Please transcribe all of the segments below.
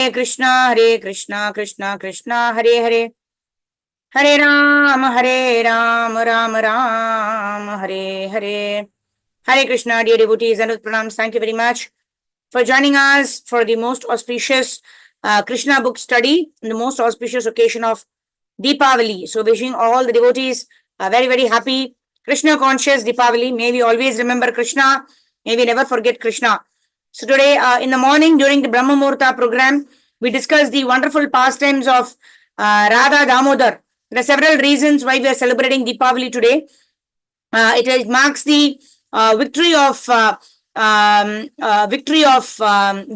Hare Krishna, Krishna Krishna, Hare Hare, Hare Ram, Ram Ram, Hare Hare. Hare Krishna, dear devotees, and pranams. Thank you very much for joining us for the most auspicious Krishna book study, the most auspicious occasion of Deepavali. So, wishing all the devotees a very, very happy Krishna conscious Deepavali. May we always remember Krishna. May we never forget Krishna. So, today in the morning during the Brahma Muhurta program, we discussed the wonderful pastimes of Radha Damodar. There are several reasons why we are celebrating Deepavali today. It marks the victory of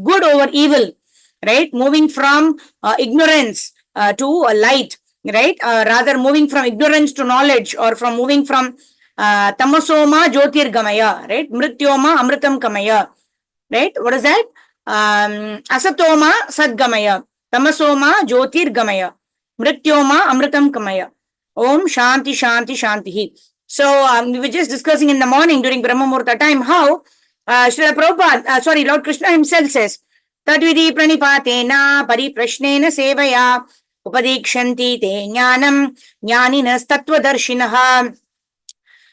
good over evil, right? Moving from ignorance to light, right? Rather moving from ignorance to knowledge, or from moving from tamasoma jyotirgamaya, right? Mrityoma amritam kamaya, right? What is that? Asatoma sadgamaya, tamasoma jyotirgamaya, mrityoma amritam kamaya. Om Shanti Shanti Shanti. So we were just discussing in the morning during Brahma Muhurta time how Srila Prabhupada, Lord Krishna himself says, Tadvidi pranipatena pariprashnena sevaya upadikshanti te jnanam jnaninas tattvadarshinaha.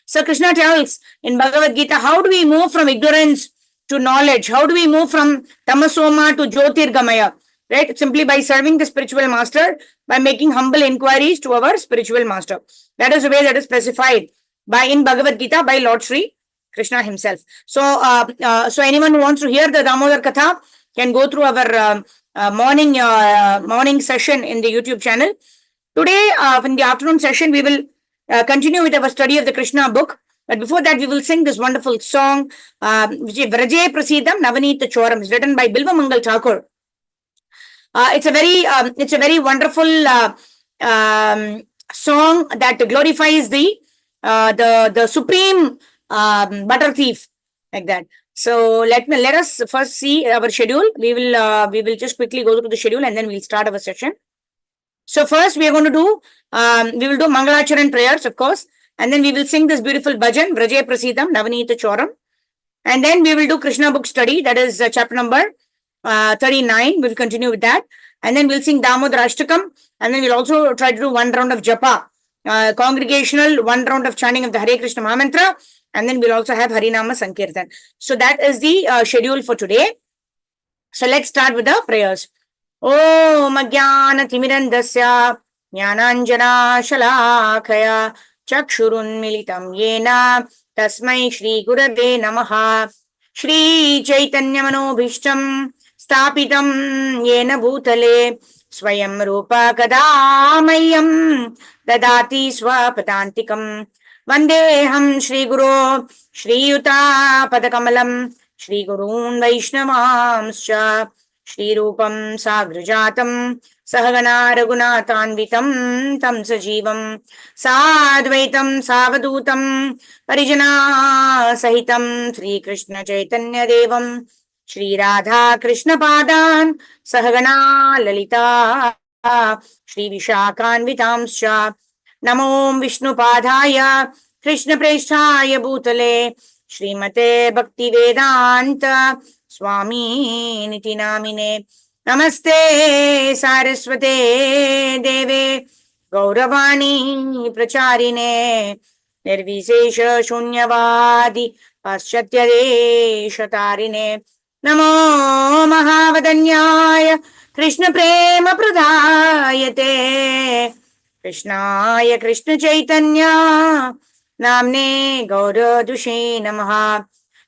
So Krishna tells in Bhagavad Gita, how do we move from ignorance to knowledge? How do we move from tamasoma to jyotirgamaya? Right? Simply by serving the spiritual master, by making humble inquiries to our spiritual master. That is the way that is specified in Bhagavad Gita by Lord Sri Krishna himself. So anyone who wants to hear the Damodar Katha can go through our morning session in the YouTube channel. Today, in the afternoon session, we will continue with our study of the Krishna book. But before that, we will sing this wonderful song, which is Vraje Prasidam Navanita Choram. It's written by Bilva Mangal Thakur. It's a very wonderful song that glorifies the supreme butter thief, like that. So let us first see our schedule. We will just quickly go through the schedule and then we'll start our session. So first we are going to do we will do Mangalacharan prayers, of course, and then we will sing this beautiful bhajan Vraje Prasidam Navanita Choram, and then we will do Krishna book study, that is chapter number 39. We'll continue with that, and then we'll sing Damodar Ashtakam, and then we'll also try to do one round of Japa, congregational, one round of chanting of the Hare Krishna Mahamantra, and then we'll also have Harinama Sankirtan. So that is the schedule for today. So let's start with the prayers. Om Ajnana Timirandasya Jnananjana Shalakaya Chakshurun Militam Yena Tasmai Shri Gurave Namaha. Shri Chaitanya Manobhishtam Stapitam Yena Bhutale Swayam Rupa Kadamayam Dadati Swapatantikam Vandeham Shri Guru Shri Yuta Padakamalam Shri Gurun Vaishnavamscha Shri Rupam Sagrajatam Sahagana Raghunathanvitam Tam Sajivam Sadvaitam Savadutam Parijana Sahitam Sri Krishna Chaitanya Devam Shri Radha Krishna Padan Sahagana Lalita Shri Vishakhanvitamscha Namo Vishnu Padaya Krishna Preshthaya Bhutale Srimate Bhakti Vedanta Swami Niti Namine Namaste Saraswate Deve Gauravani Pracharine Nirvisesha Shunyavadi Paschatya Deshatarine Namo Mahavadanyaya Krishna Prema Pradayate Krishnaya Krishna Chaitanya Namne Gaura Dushe Namaha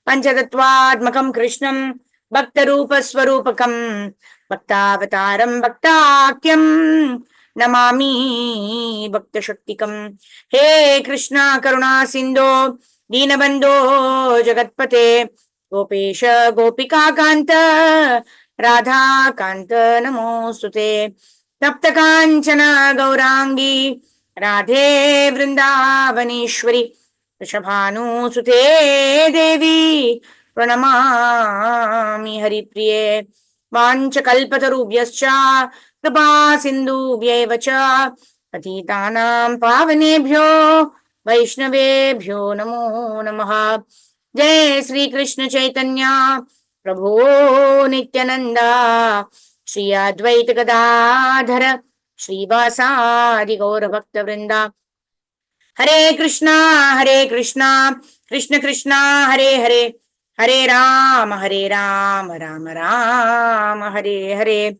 Panchatattvaatmakam Krishnam Bhaktarupa Swarupakam Bhaktavataram Bhaktakyam Namami Bhakta Shaktikam. He Krishna Karuna Sindho Dinabandho Jagatpate Gopesha Gopika Kanta Radha Kanta Namostute Tapta Kanchana Gaurangi Radhe Vrindavaneshwari Rishabhanu Sute Devi Pranamami Haripriye Vancha Kalpatarubhyascha Kripa Sindhubhyevacha Patitanam Pavanebhyo Vaishnavebhyo Namo Namaha. Jai Sri Krishna Chaitanya Prabhu Nityananda Shri Advaita Gadadhara Srivasadi Gaur Bhakta Vrinda. Hare Krishna, Krishna Krishna, Hare Hare, Hare Ram, Rama, Hare Hare.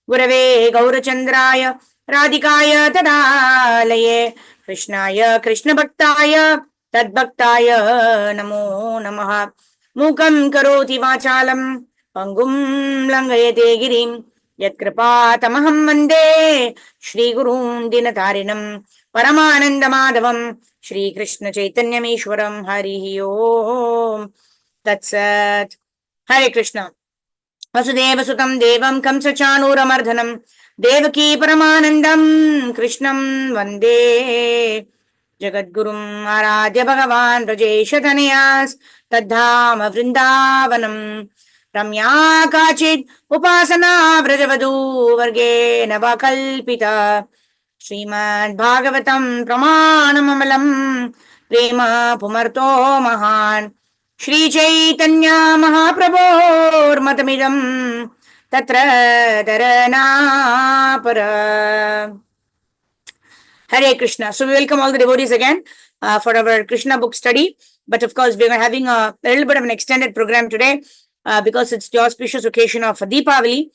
Gurave Gaurachandraya, Radhikaya Tadalaye, Krishnaya Krishna Bhaktaya, Tad Bhaktaya Namo Namaha. Mukam Karoti Vachalam, Pangum Langayate Girim, Yatkripa Tamaham Mande, Shri Gurum Dinatarinam. Paramanandamadavam Shri Krishna Chaitanyameshwaram Hari Om Tatsat. Hare Krishna. Vasudeva Sutam Devam Kamsa Chanuramardanam Devaki Paramanandam Krishnam Vande Jagadgurum Aradhya Bhagavan Rajeshataniyas Tadhama Vrindavanam Ramya Kachid Upasana Vrajavadu Varge Navakalpita Srimad Bhagavatam Pramanamamalam Prema Pumarto Mahan Shri Chaitanya Mahaprabhor Matamidam Tatra Dharana Para. Hare Krishna. So we welcome all the devotees again for our Krishna book study. But of course, we are having a little bit of an extended program today because it's the auspicious occasion of Deepavali.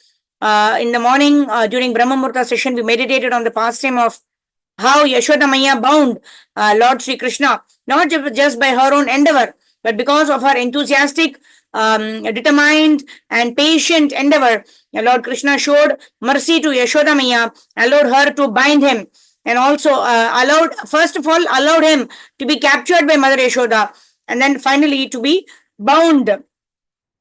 In the morning, during Brahma Murta session, we meditated on the pastime of how Yashoda Maya bound Lord Sri Krishna, not just by her own endeavor, but because of her enthusiastic, determined, and patient endeavor. Lord Krishna showed mercy to Yashoda Maya, allowed her to bind him, and also first of all, allowed him to be captured by Mother Yashoda, and then finally to be bound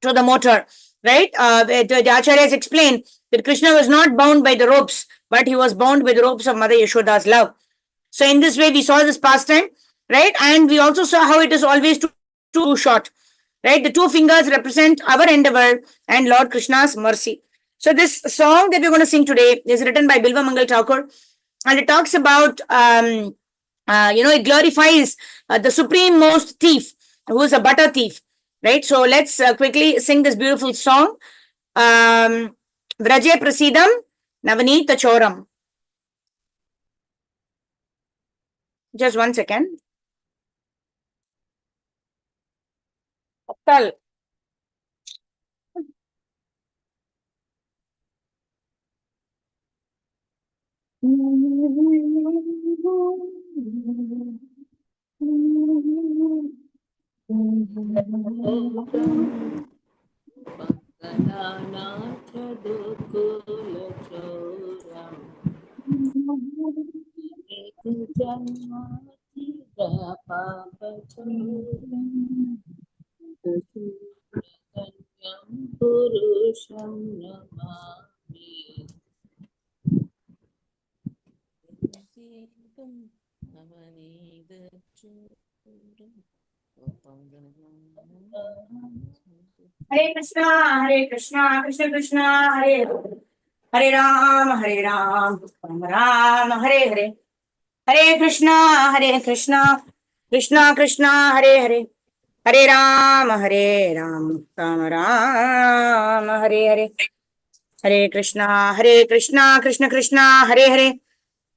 to the motor. Right? The Acharyas explain that Krishna was not bound by the ropes, but he was bound by the ropes of Mother Yashoda's love. So in this way, we saw this pastime, right? And we also saw how it is always too short, right? The two fingers represent our endeavor and Lord Krishna's mercy. So this song that we're going to sing today is written by Bilva Mangal Thakur, and it talks about, it glorifies the supreme most thief, who is a butter thief, right? So let's quickly sing this beautiful song. Vraje Prasidam Navanita Choram. Just 1 second. Tal. Hare Krishna, Krishna Krishna, Hare Hare Ram, Ram Ram, Hare Hare. Hare Krishna, Krishna Krishna, Hare Hare. Hare Ram, Ram Ram, Hare Hare. Hare Krishna, Krishna Krishna, Hare Hare.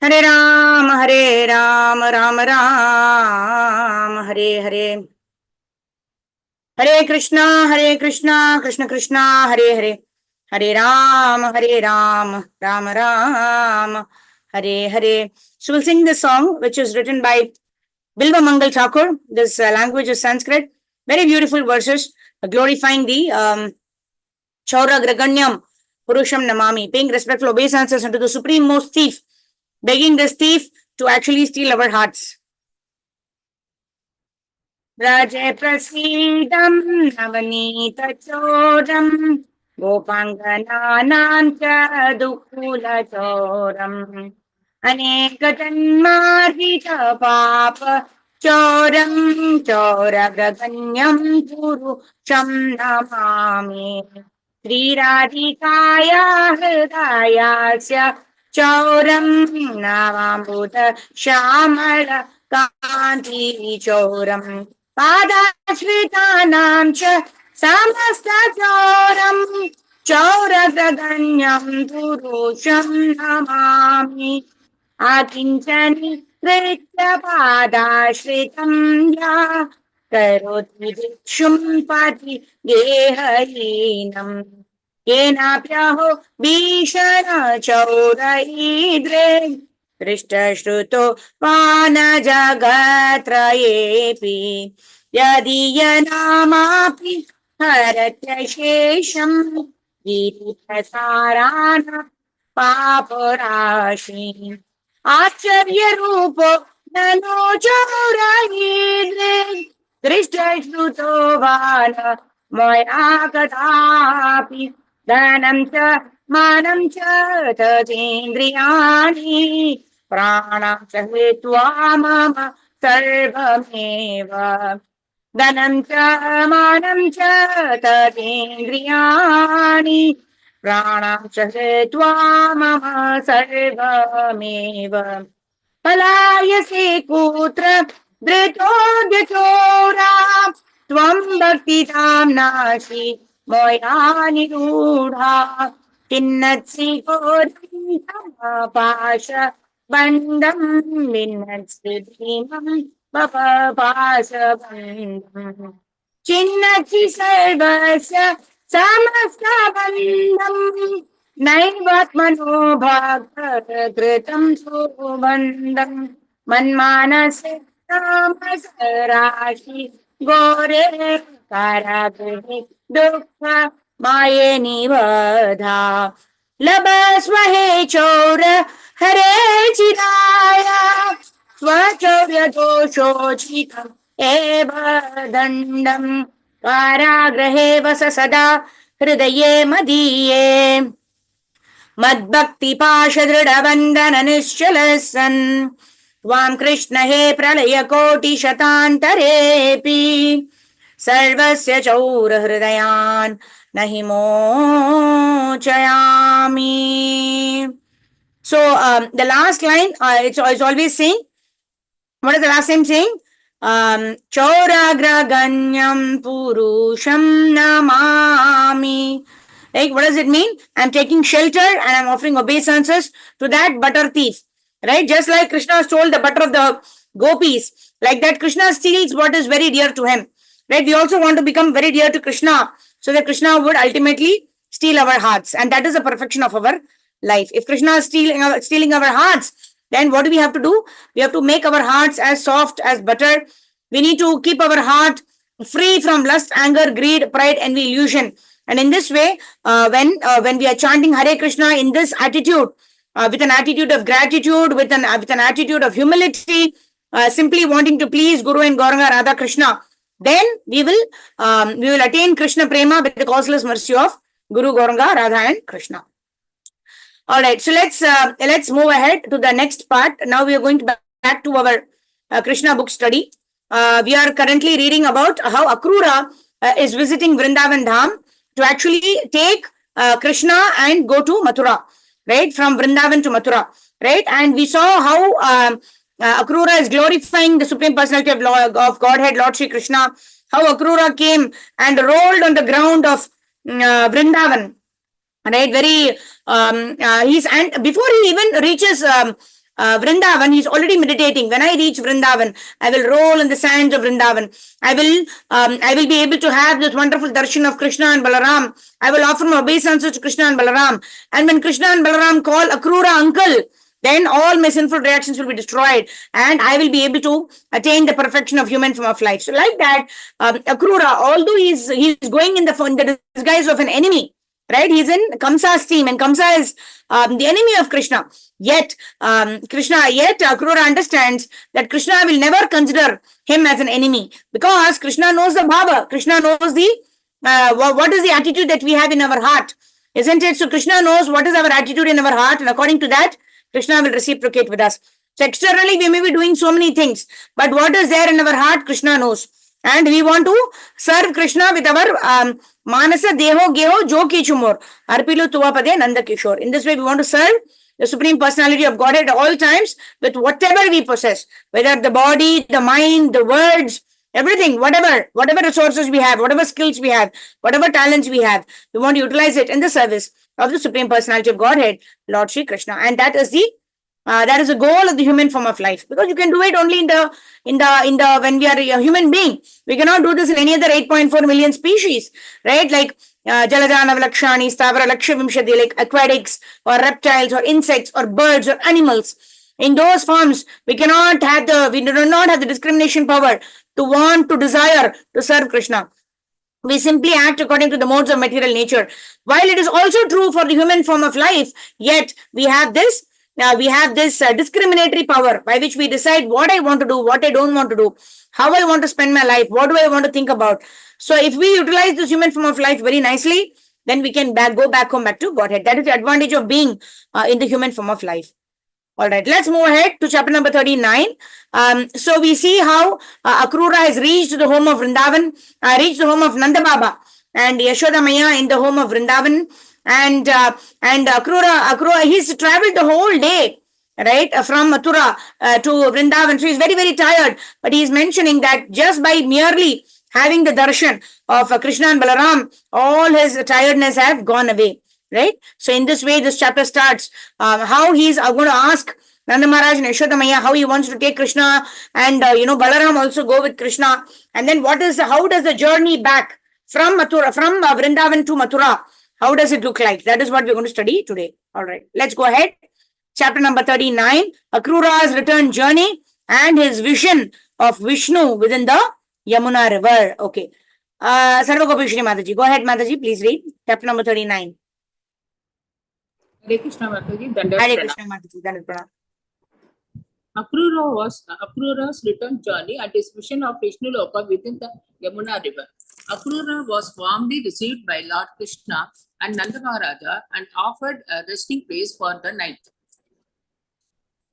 Hare Ram, Ram Ram, Hare Hare. Hare Krishna, Krishna Krishna, Hare Hare. Hare Ram, Ram Ram, Hare Hare. So we'll sing this song, which is written by Bilva Mangal Thakur. This language is Sanskrit. Very beautiful verses glorifying the Chaura Graganyam Purusham Namami, paying respectful obeisances unto the supreme most thief, begging this thief to actually steal our hearts. Vraje Prasidam Navanita Choram Gopangananam cha Dukula Choram Anekatanmargita Papa Choram Chora Gaganyam Guru Sham Namami Sri Radhikaya Hridayasya Choram Navambuddha Shamala Kanti Choram Padashritanam cha Samasta Choram Chauraganyam Purusham Namami Akinchani Kritya Padashritam Ya Karoti Vikshum Pati Gehainam Yenapyaho Bhishana Chauraidre Krishta Vana Jagatrayepi Yadiyanamapi Haratyashesham Giriprasarana Paparashim Acharya Rupo Nano Chaurahidre Krishta Vana Maya Katapi Dhanam Cha Manam Cha Tatindriyani Pranam Cha Hitva Mama Sarvameva Dhanam Cha Manam Cha Tatindriyani Pranam Cha Hitva Mama Sarvameva Palayase Kutra Dritodhyachora Tvam Bhaktitam Nasi Moyani Rudha Kinnatsi Kodam Pasha Bandam Minnatsi Dhimam Bapa Pasha Bandam Chinnatsi Sarvasya Samasta Bandam Naivatmano Bhakta Kritam Subandam Manmanase Rashi Gore Karagri Dukha Maye Nivadha Labaswahe Chora Hare Chidaya Swachaurya Dosho Chikam Eva Dandam Karagrahe Vasa Sada Hridaye Madiye Madbhakti Pasha Dhrida Bandhana Nishchalassan Tvam Krishna He Pralaya Koti Shatantarepi Sarvasya Chaura Hridayan Nahi Mochayami. So the last line, it's always saying, what is the last time saying? Chauragraganyam Purusham Namami. Like, what does it mean? I'm taking shelter and I'm offering obeisances to that butter thief. Right? Just like Krishna stole the butter of the gopis. Like that, Krishna steals what is very dear to him. Right? We also want to become very dear to Krishna so that Krishna would ultimately steal our hearts. And that is the perfection of our life. If Krishna is stealing our hearts, then what do we have to do? We have to make our hearts as soft as butter. We need to keep our heart free from lust, anger, greed, pride, envy, illusion. And in this way, when we are chanting Hare Krishna in this attitude, with an attitude of gratitude, with an attitude of humility, simply wanting to please Guru and Gauranga Radha Krishna, then we will attain Krishna Prema with the causeless mercy of Guru, Gauranga, Radha and Krishna. All right, so let's move ahead to the next part. Now we are going back to our Krishna book study. We are currently reading about how Akrura is visiting Vrindavan Dham to actually take Krishna and go to Mathura, right? From Vrindavan to Mathura, right? And we saw how Akrura is glorifying the Supreme Personality of Godhead, Lord Shri Krishna, how Akrura came and rolled on the ground of Vrindavan, right? Very, and before he even reaches Vrindavan, he's already meditating. When I reach Vrindavan, I will roll in the sands of Vrindavan. I will be able to have this wonderful darshan of Krishna and Balaram. I will offer my obeisances to Krishna and Balaram. And when Krishna and Balaram call Akrura uncle, then all my sinful reactions will be destroyed and I will be able to attain the perfection of human form of life. So like that, Akrura, although he's going in the disguise of an enemy, right? He's in Kamsa's team and Kamsa is the enemy of Krishna. Yet Akrura understands that Krishna will never consider him as an enemy because Krishna knows the bhava. Krishna knows the what is the attitude that we have in our heart, isn't it? So Krishna knows what is our attitude in our heart, and according to that, Krishna will reciprocate with us. So externally, we may be doing so many things, but what is there in our heart, Krishna knows. And we want to serve Krishna with our Manasa Deho Geho Jo Kichumor Arpilu Tuvapade Nanda Kishore. In this way, we want to serve the Supreme Personality of Godhead at all times with whatever we possess, whether the body, the mind, the words, Everything, whatever resources we have, whatever skills we have, whatever talents we have, we want to utilize it in the service of the Supreme Personality of Godhead, Lord Sri Krishna. And that is the goal of the human form of life, because you can do it only in the when we are a human being. We cannot do this in any other 8.4 million species, right? Like Jaladana Lakshani, Stavara Laksha Vimshati, like aquatics or reptiles or insects or birds or animals. In those forms, we do not have the discrimination power to want, to desire to serve Krishna. We simply act according to the modes of material nature. While it is also true for the human form of life, yet we have this discriminatory power by which we decide what I want to do, what I don't want to do, how I want to spend my life, what do I want to think about. So if we utilize this human form of life very nicely, then we can go back home back to Godhead. That is the advantage of being in the human form of life. All right, let's move ahead to chapter number 39. So we see how Akrura has reached the home of Vrindavan, reached the home of Nanda Baba and Yashoda Maya in the home of Vrindavan. And Akrura, he's traveled the whole day, right, from Mathura to Vrindavan. So he's very, very tired. But he's mentioning that just by merely having the darshan of Krishna and Balaram, all his tiredness have gone away. Right? So in this way, this chapter starts how he's going to ask Nanda Maharaj and Yashoda Maya how he wants to take Krishna, and Balaram also go with Krishna. And then how does the journey back from Mathura, from Vrindavan to Mathura, how does it look like? That is what we're going to study today. All right, let's go ahead. Chapter number 39, Akrura's return journey and his vision of Vishnu within the Yamuna river. Okay. Sarvagopishri Mataji. Go ahead, Mataji. Please read chapter number 39. Hare Krishna Mataji. Hare Krishna Mataji. Dandapana. Akrura's return journey and his mission of Vishnu Loka within the Yamuna river. Akrura was warmly received by Lord Krishna and Nanda Maharaja and offered a resting place for the night.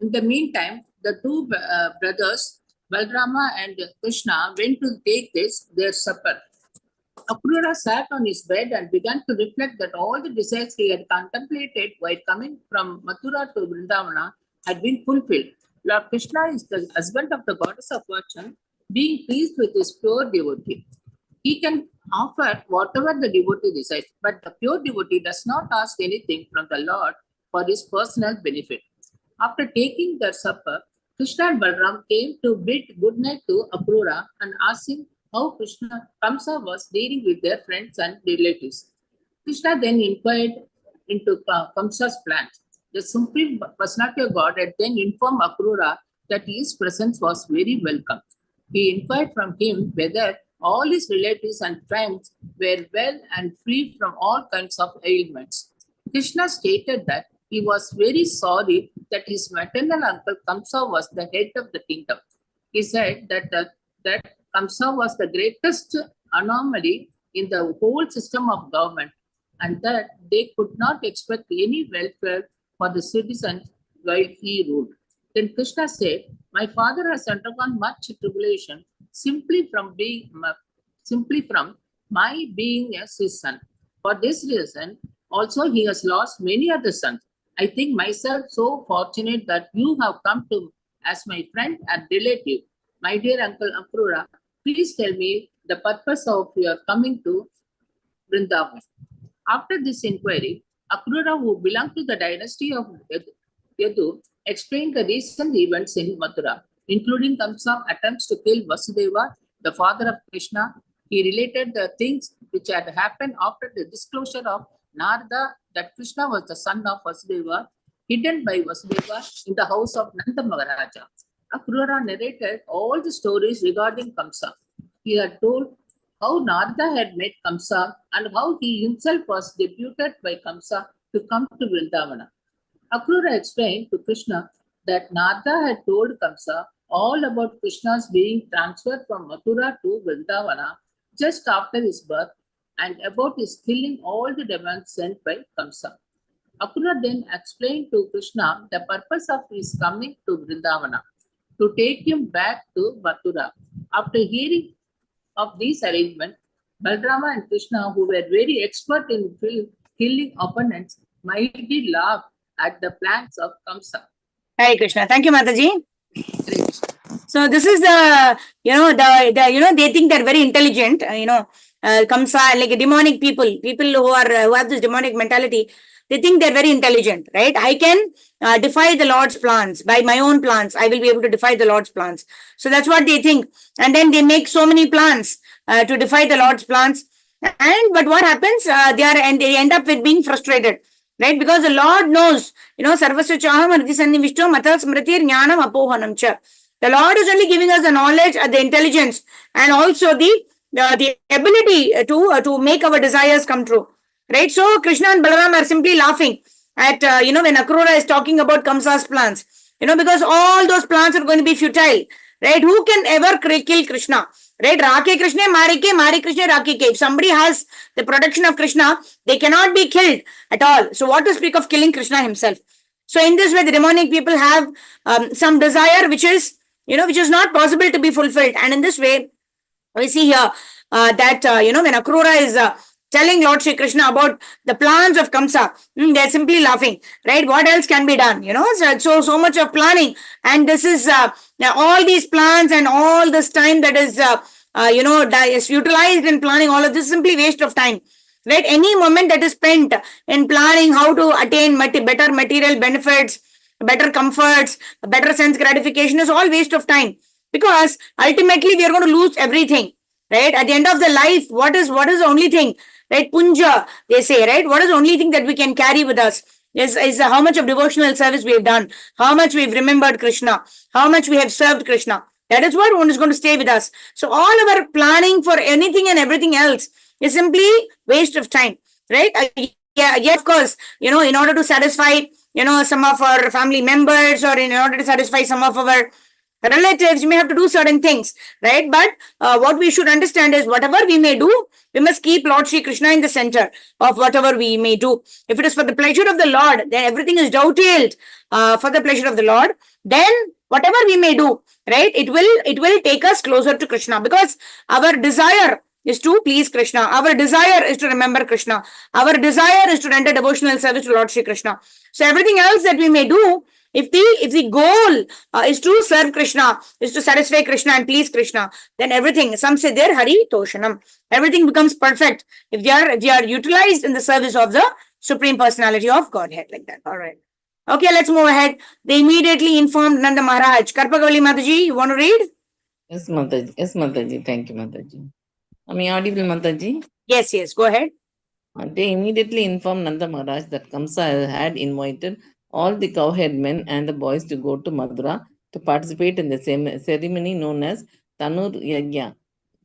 In the meantime, the two brothers, Balrama and Krishna, went to take their supper. Akrura sat on his bed and began to reflect that all the desires he had contemplated while coming from Mathura to Vrindavana had been fulfilled. Lord Krishna is the husband of the goddess of fortune, being pleased with his pure devotee. He can offer whatever the devotee desires, but the pure devotee does not ask anything from the Lord for his personal benefit. After taking their supper, Krishna and Balram came to bid good night to Akrura and asked him how Kamsa was dealing with their friends and relatives. Krishna then inquired into Kamsa's plans. The Supreme Personality of God had then informed Akrura that his presence was very welcome. He inquired from him whether all his relatives and friends were well and free from all kinds of ailments. Krishna stated that he was very sorry that his maternal uncle Kamsa was the head of the kingdom. He said that Kamsa was the greatest anomaly in the whole system of government, and that they could not expect any welfare for the citizens while he ruled. Then Krishna said, "My father has undergone much tribulation simply from my being his son. For this reason, also he has lost many other sons. I think myself so fortunate that you have come to as my friend and relative. My dear Uncle Akrura, please tell me the purpose of your coming to Vrindavan." After this inquiry, Akrura, who belonged to the dynasty of Yadu, explained the recent events in Mathura, including Kamsa's attempts to kill Vasudeva, the father of Krishna. He related the things which had happened after the disclosure of Narada that Krishna was the son of Vasudeva, hidden by Vasudeva in the house of Nanda Maharaja. Akrura narrated all the stories regarding Kamsa. He had told how Narada had met Kamsa and how he himself was deputed by Kamsa to come to Vrindavana. Akrura explained to Krishna that Narada had told Kamsa all about Krishna's being transferred from Mathura to Vrindavana just after his birth and about his killing all the demons sent by Kamsa. Akrura then explained to Krishna the purpose of his coming to Vrindavana, to take him back to Mathura. After hearing of these arrangements, Balrama and Krishna, who were very expert in killing opponents, mightily laughed at the plans of Kamsa. Hare Krishna. Thank you, Mataji. So this is the, they think they're very intelligent, comes like demonic people who have this demonic mentality. They think they're very intelligent, right? I can defy the Lord's plans by my own plans. I will be able to defy the Lord's plans. So that's what they think. And then they make so many plans to defy the Lord's plans. But what happens? They end up with being frustrated, right? Because the Lord knows, sarvasya chaham ardhi sannivishto matal smritir jnanam apohanam cha. The Lord is only giving us the knowledge, the intelligence, and also the ability to make our desires come true. Right? So Krishna and Balaram are simply laughing at when Akrura is talking about Kamsa's plans. Because all those plans are going to be futile. Right? Who can ever kill Krishna? Right? Rake Krishna, Mari Krishna, Rake Ke. If somebody has the protection of Krishna, they cannot be killed at all. So what to speak of killing Krishna himself? So in this way, the demonic people have some desire which is not possible to be fulfilled. And in this way, we see here that, when Akrura is telling Lord Shri Krishna about the plans of Kamsa, they're simply laughing, right? What else can be done? So much of planning. And this is all these plans and all this time that is, is utilized in planning all of this is simply waste of time. Right? Any moment that is spent in planning how to attain better material benefits, better comforts, better sense gratification is all waste of time, because ultimately we are going to lose everything. Right? At the end of the life, what is the only thing? Right? Punja, they say, right? What is the only thing that we can carry with us? Is how much of devotional service we have done, how much we've remembered Krishna, how much we have served Krishna. That is what one is going to stay with us. So all our planning for anything and everything else is simply waste of time, right? Yeah, of course, in order to satisfy, some of our family members, or in order to satisfy some of our relatives, you may have to do certain things, right? But what we should understand is whatever we may do, we must keep Lord Shri Krishna in the center of whatever we may do. If it is for the pleasure of the Lord, then everything is dovetailed for the pleasure of the Lord. Then whatever we may do, right, it will take us closer to Krishna, because our desire is to please Krishna. Our desire is to remember Krishna. Our desire is to render devotional service to Lord Shri Krishna. So everything else that we may do, if the goal is to serve Krishna, is to satisfy Krishna and please Krishna, then everything, some say there, Hari Toshanam, everything becomes perfect if they are utilized in the service of the Supreme Personality of Godhead, like that. All right. Okay, let's move ahead. They immediately informed Nanda Maharaj. Karpagavali Mataji, you want to read? Yes, Mataji. Yes, Mataji. Thank you, Mataji. Am I audible, Mataji? Yes, go ahead. They immediately informed Nanda Maharaj that Kamsa had invited all the cowherd men and the boys to go to Mathura to participate in the same ceremony known as Tanur Yagya.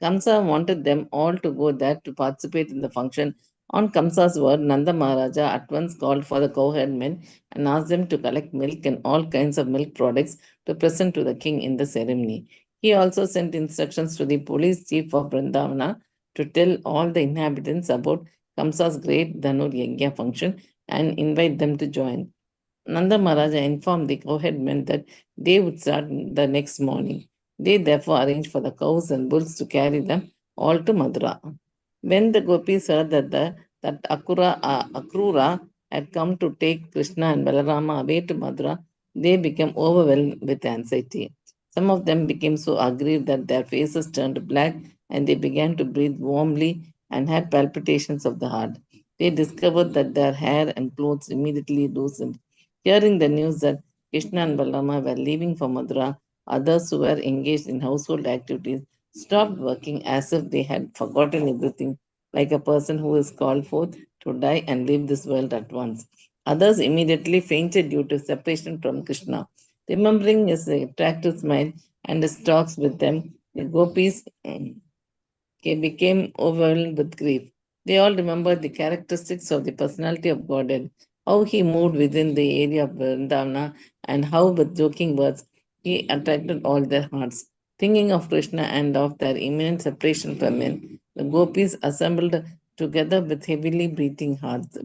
Kamsa wanted them all to go there to participate in the function. On Kamsa's word, Nanda Maharaja at once called for the cowherd men and asked them to collect milk and all kinds of milk products to present to the king in the ceremony. He also sent instructions to the police chief of Vrindavana to tell all the inhabitants about Kamsa's great Dhanur Yagya function and invite them to join. Nanda Maharaja informed the cowherd men that they would start the next morning. They therefore arranged for the cows and bulls to carry them all to Mathura. When the gopis heard that Akrura had come to take Krishna and Balarama away to Mathura, they became overwhelmed with anxiety. Some of them became so aggrieved that their faces turned black and they began to breathe warmly and had palpitations of the heart. They discovered that their hair and clothes immediately loosened. Hearing the news that Krishna and Balarama were leaving for Mathura, others who were engaged in household activities stopped working as if they had forgotten everything, like a person who is called forth to die and leave this world at once. Others immediately fainted due to separation from Krishna. Remembering his attractive smile and his talks with them, the gopis became overwhelmed with grief. They all remembered the characteristics of the personality of Godhead, how he moved within the area of Vrindavana, and how, with joking words, he attracted all their hearts. Thinking of Krishna and of their imminent separation from him, the gopis assembled together with heavily beating hearts.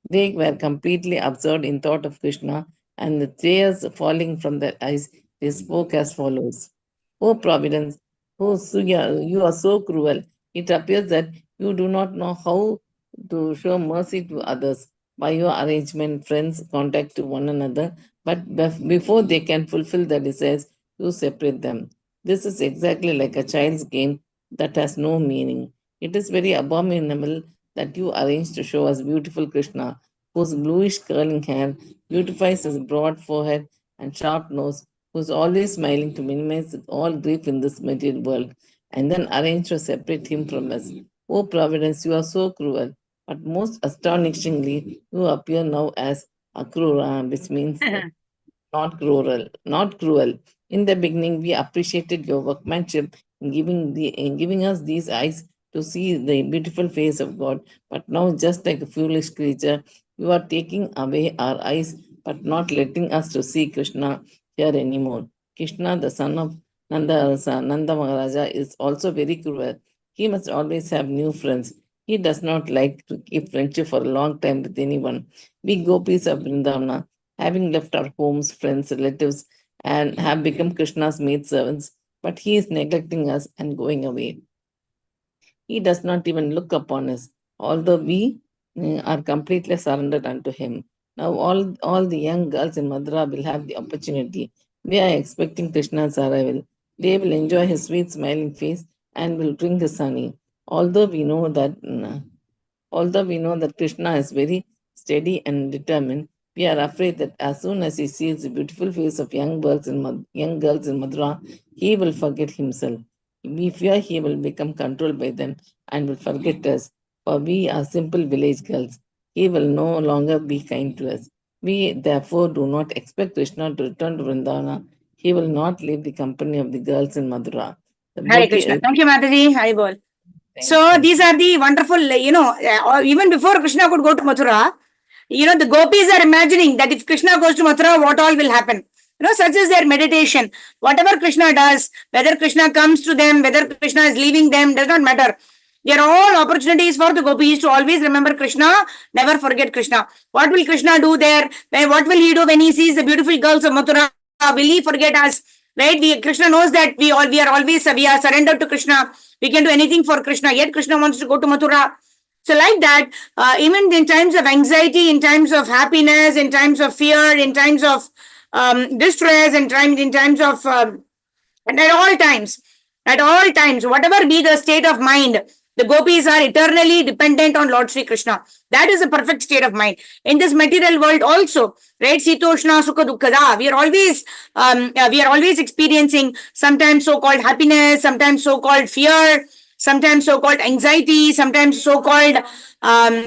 They were completely absorbed in thought of Krishna, and the tears falling from their eyes, they spoke as follows. O Providence, oh, Suya, you are so cruel. It appears that you do not know how to show mercy to others. By your arrangement, friends contact to one another, but before they can fulfill their desires, you separate them. This is exactly like a child's game that has no meaning. It is very abominable that you arrange to show us beautiful Krishna, whose bluish curling hair beautifies his broad forehead and sharp nose, who's always smiling to minimize all grief in this material world, and then arrange to separate him from us. Oh Providence, you are so cruel. But most astonishingly, you appear now as Akrura, which means not cruel. In the beginning, we appreciated your workmanship in giving us these eyes to see the beautiful face of God. But now, just like a foolish creature, you are taking away our eyes, but not letting us to see Krishna here anymore. Krishna, the son of Nanda Maharaja, is also very cruel. He must always have new friends. He does not like to keep friendship for a long time with anyone. We gopis of Vrindavana, having left our homes, friends, relatives, and have become Krishna's maidservants, but he is neglecting us and going away. He does not even look upon us, although we are completely surrendered unto him. Now, all the young girls in Madhura will have the opportunity. We are expecting Krishna's arrival. They will enjoy his sweet smiling face and will drink his honey. Although we know that Although we know that Krishna is very steady and determined, we are afraid that as soon as he sees the beautiful face of young girls in Mathura, he will forget himself. We fear he will become controlled by them and will forget us, for we are simple village girls. He will no longer be kind to us. We therefore do not expect Krishna to return to Vrindavana. He will not leave the company of the girls in Mathura. The Hare Krishna. Thank you, Mataji. Hare Bol. So these are the wonderful, even before Krishna could go to Mathura, the gopis are imagining that if Krishna goes to Mathura, what all will happen. Such is their meditation. Whatever Krishna does, whether Krishna comes to them, whether Krishna is leaving them, does not matter. They are all opportunities for the gopis to always remember Krishna, never forget Krishna. What will Krishna do there? What will he do when he sees the beautiful girls of Mathura? Will he forget us? Right? Krishna knows that we are surrendered to Krishna. We can do anything for Krishna. Yet Krishna wants to go to Mathura. So like that, even in times of anxiety, in times of happiness, in times of fear, in times of distress, in times of and at all times, whatever be the state of mind, the gopis are eternally dependent on Lord Sri Krishna. That is a perfect state of mind. In this material world also, right? Sitoshna Sukha Dukkada. We are always experiencing sometimes so-called happiness, sometimes so-called fear, sometimes so-called anxiety, sometimes so-called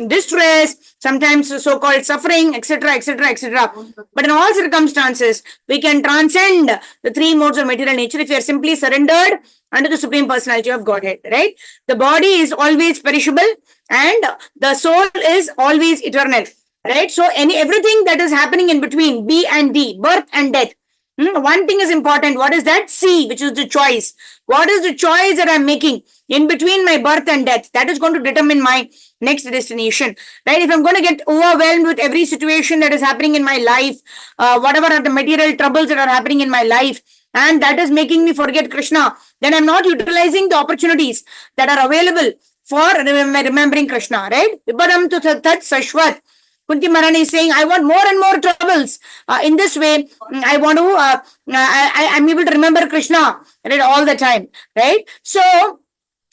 distress, sometimes so-called suffering, etc., etc., etc. But in all circumstances, we can transcend the three modes of material nature if we are simply surrendered under the Supreme Personality of Godhead, right? The body is always perishable and the soul is always eternal, right? So everything that is happening in between, B and D, birth and death, one thing is important. What is that? C, which is the choice. What is the choice that I'm making in between my birth and death? That is going to determine my next destination, right? If I'm going to get overwhelmed with every situation that is happening in my life, whatever are the material troubles that are happening in my life, and that is making me forget Krishna, then I'm not utilizing the opportunities that are available for remembering Krishna, right? Vipadam tu tat sashvat. Kunti Maharani is saying, I want more and more troubles. In this way, I want to, I'm able to remember Krishna, right, all the time, right? So,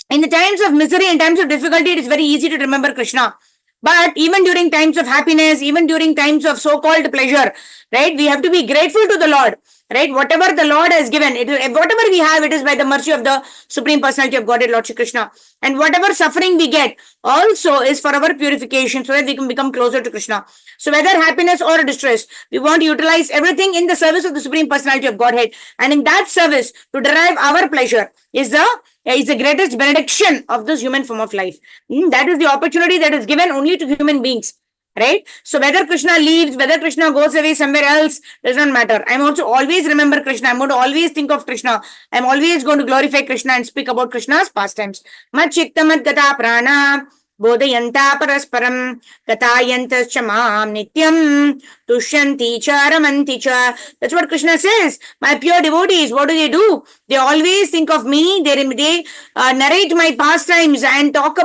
in the times of misery and times of difficulty, it is very easy to remember Krishna. But even during times of happiness, even during times of so-called pleasure, right, we have to be grateful to the Lord, right? Whatever the Lord has given, whatever we have, it is by the mercy of the Supreme Personality of Godhead, Lord Shri Krishna. And whatever suffering we get also is for our purification so that we can become closer to Krishna. So whether happiness or distress, we want to utilize everything in the service of the Supreme Personality of Godhead. And in that service, to derive our pleasure is the greatest benediction of this human form of life. That is the opportunity that is given only to human beings. Right? So whether Krishna leaves, whether Krishna goes away somewhere else, does not matter. I'm also always remember Krishna. I'm going to always think of Krishna. I'm always going to glorify Krishna and speak about Krishna's pastimes. Mat chitta mat gata prana bodhayanta parasparam gatayantascha maam nityam tushyanti cha ramanti cha. That's what Krishna says. My pure devotees, what do? They always think of me. They narrate my pastimes and talk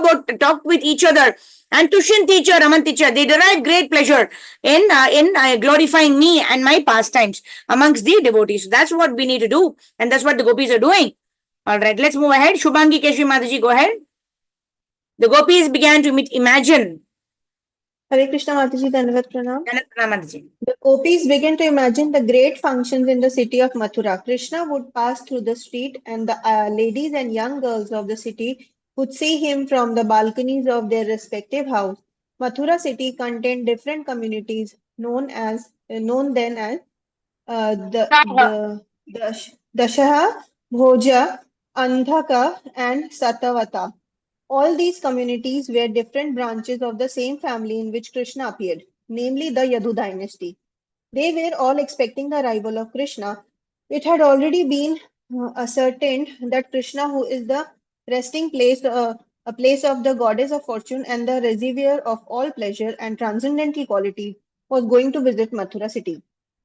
with each other. and Tushin teacher, Raman teacher, they derive great pleasure in glorifying me and my pastimes amongst the devotees. So that's what we need to do, and that's what the gopis are doing. All right, let's move ahead. Shubhangi Keshri Mataji, go ahead. The gopis began to imagine. Hare Krishna Mataji, Dandavat Pranam. Mataji. The gopis began to imagine the great functions in the city of Mathura. Krishna would pass through the street, and the ladies and young girls of the city would see him from the balconies of their respective house. Mathura city contained different communities known then as Dashaha, Bhoja, Andhaka, and Satavata. All these communities were different branches of the same family in which Krishna appeared, namely the Yadu dynasty. They were all expecting the arrival of Krishna. It had already been ascertained that Krishna, who is the resting place, a place of the goddess of fortune and the reservoir of all pleasure and transcendental quality, was going to visit Mathura city.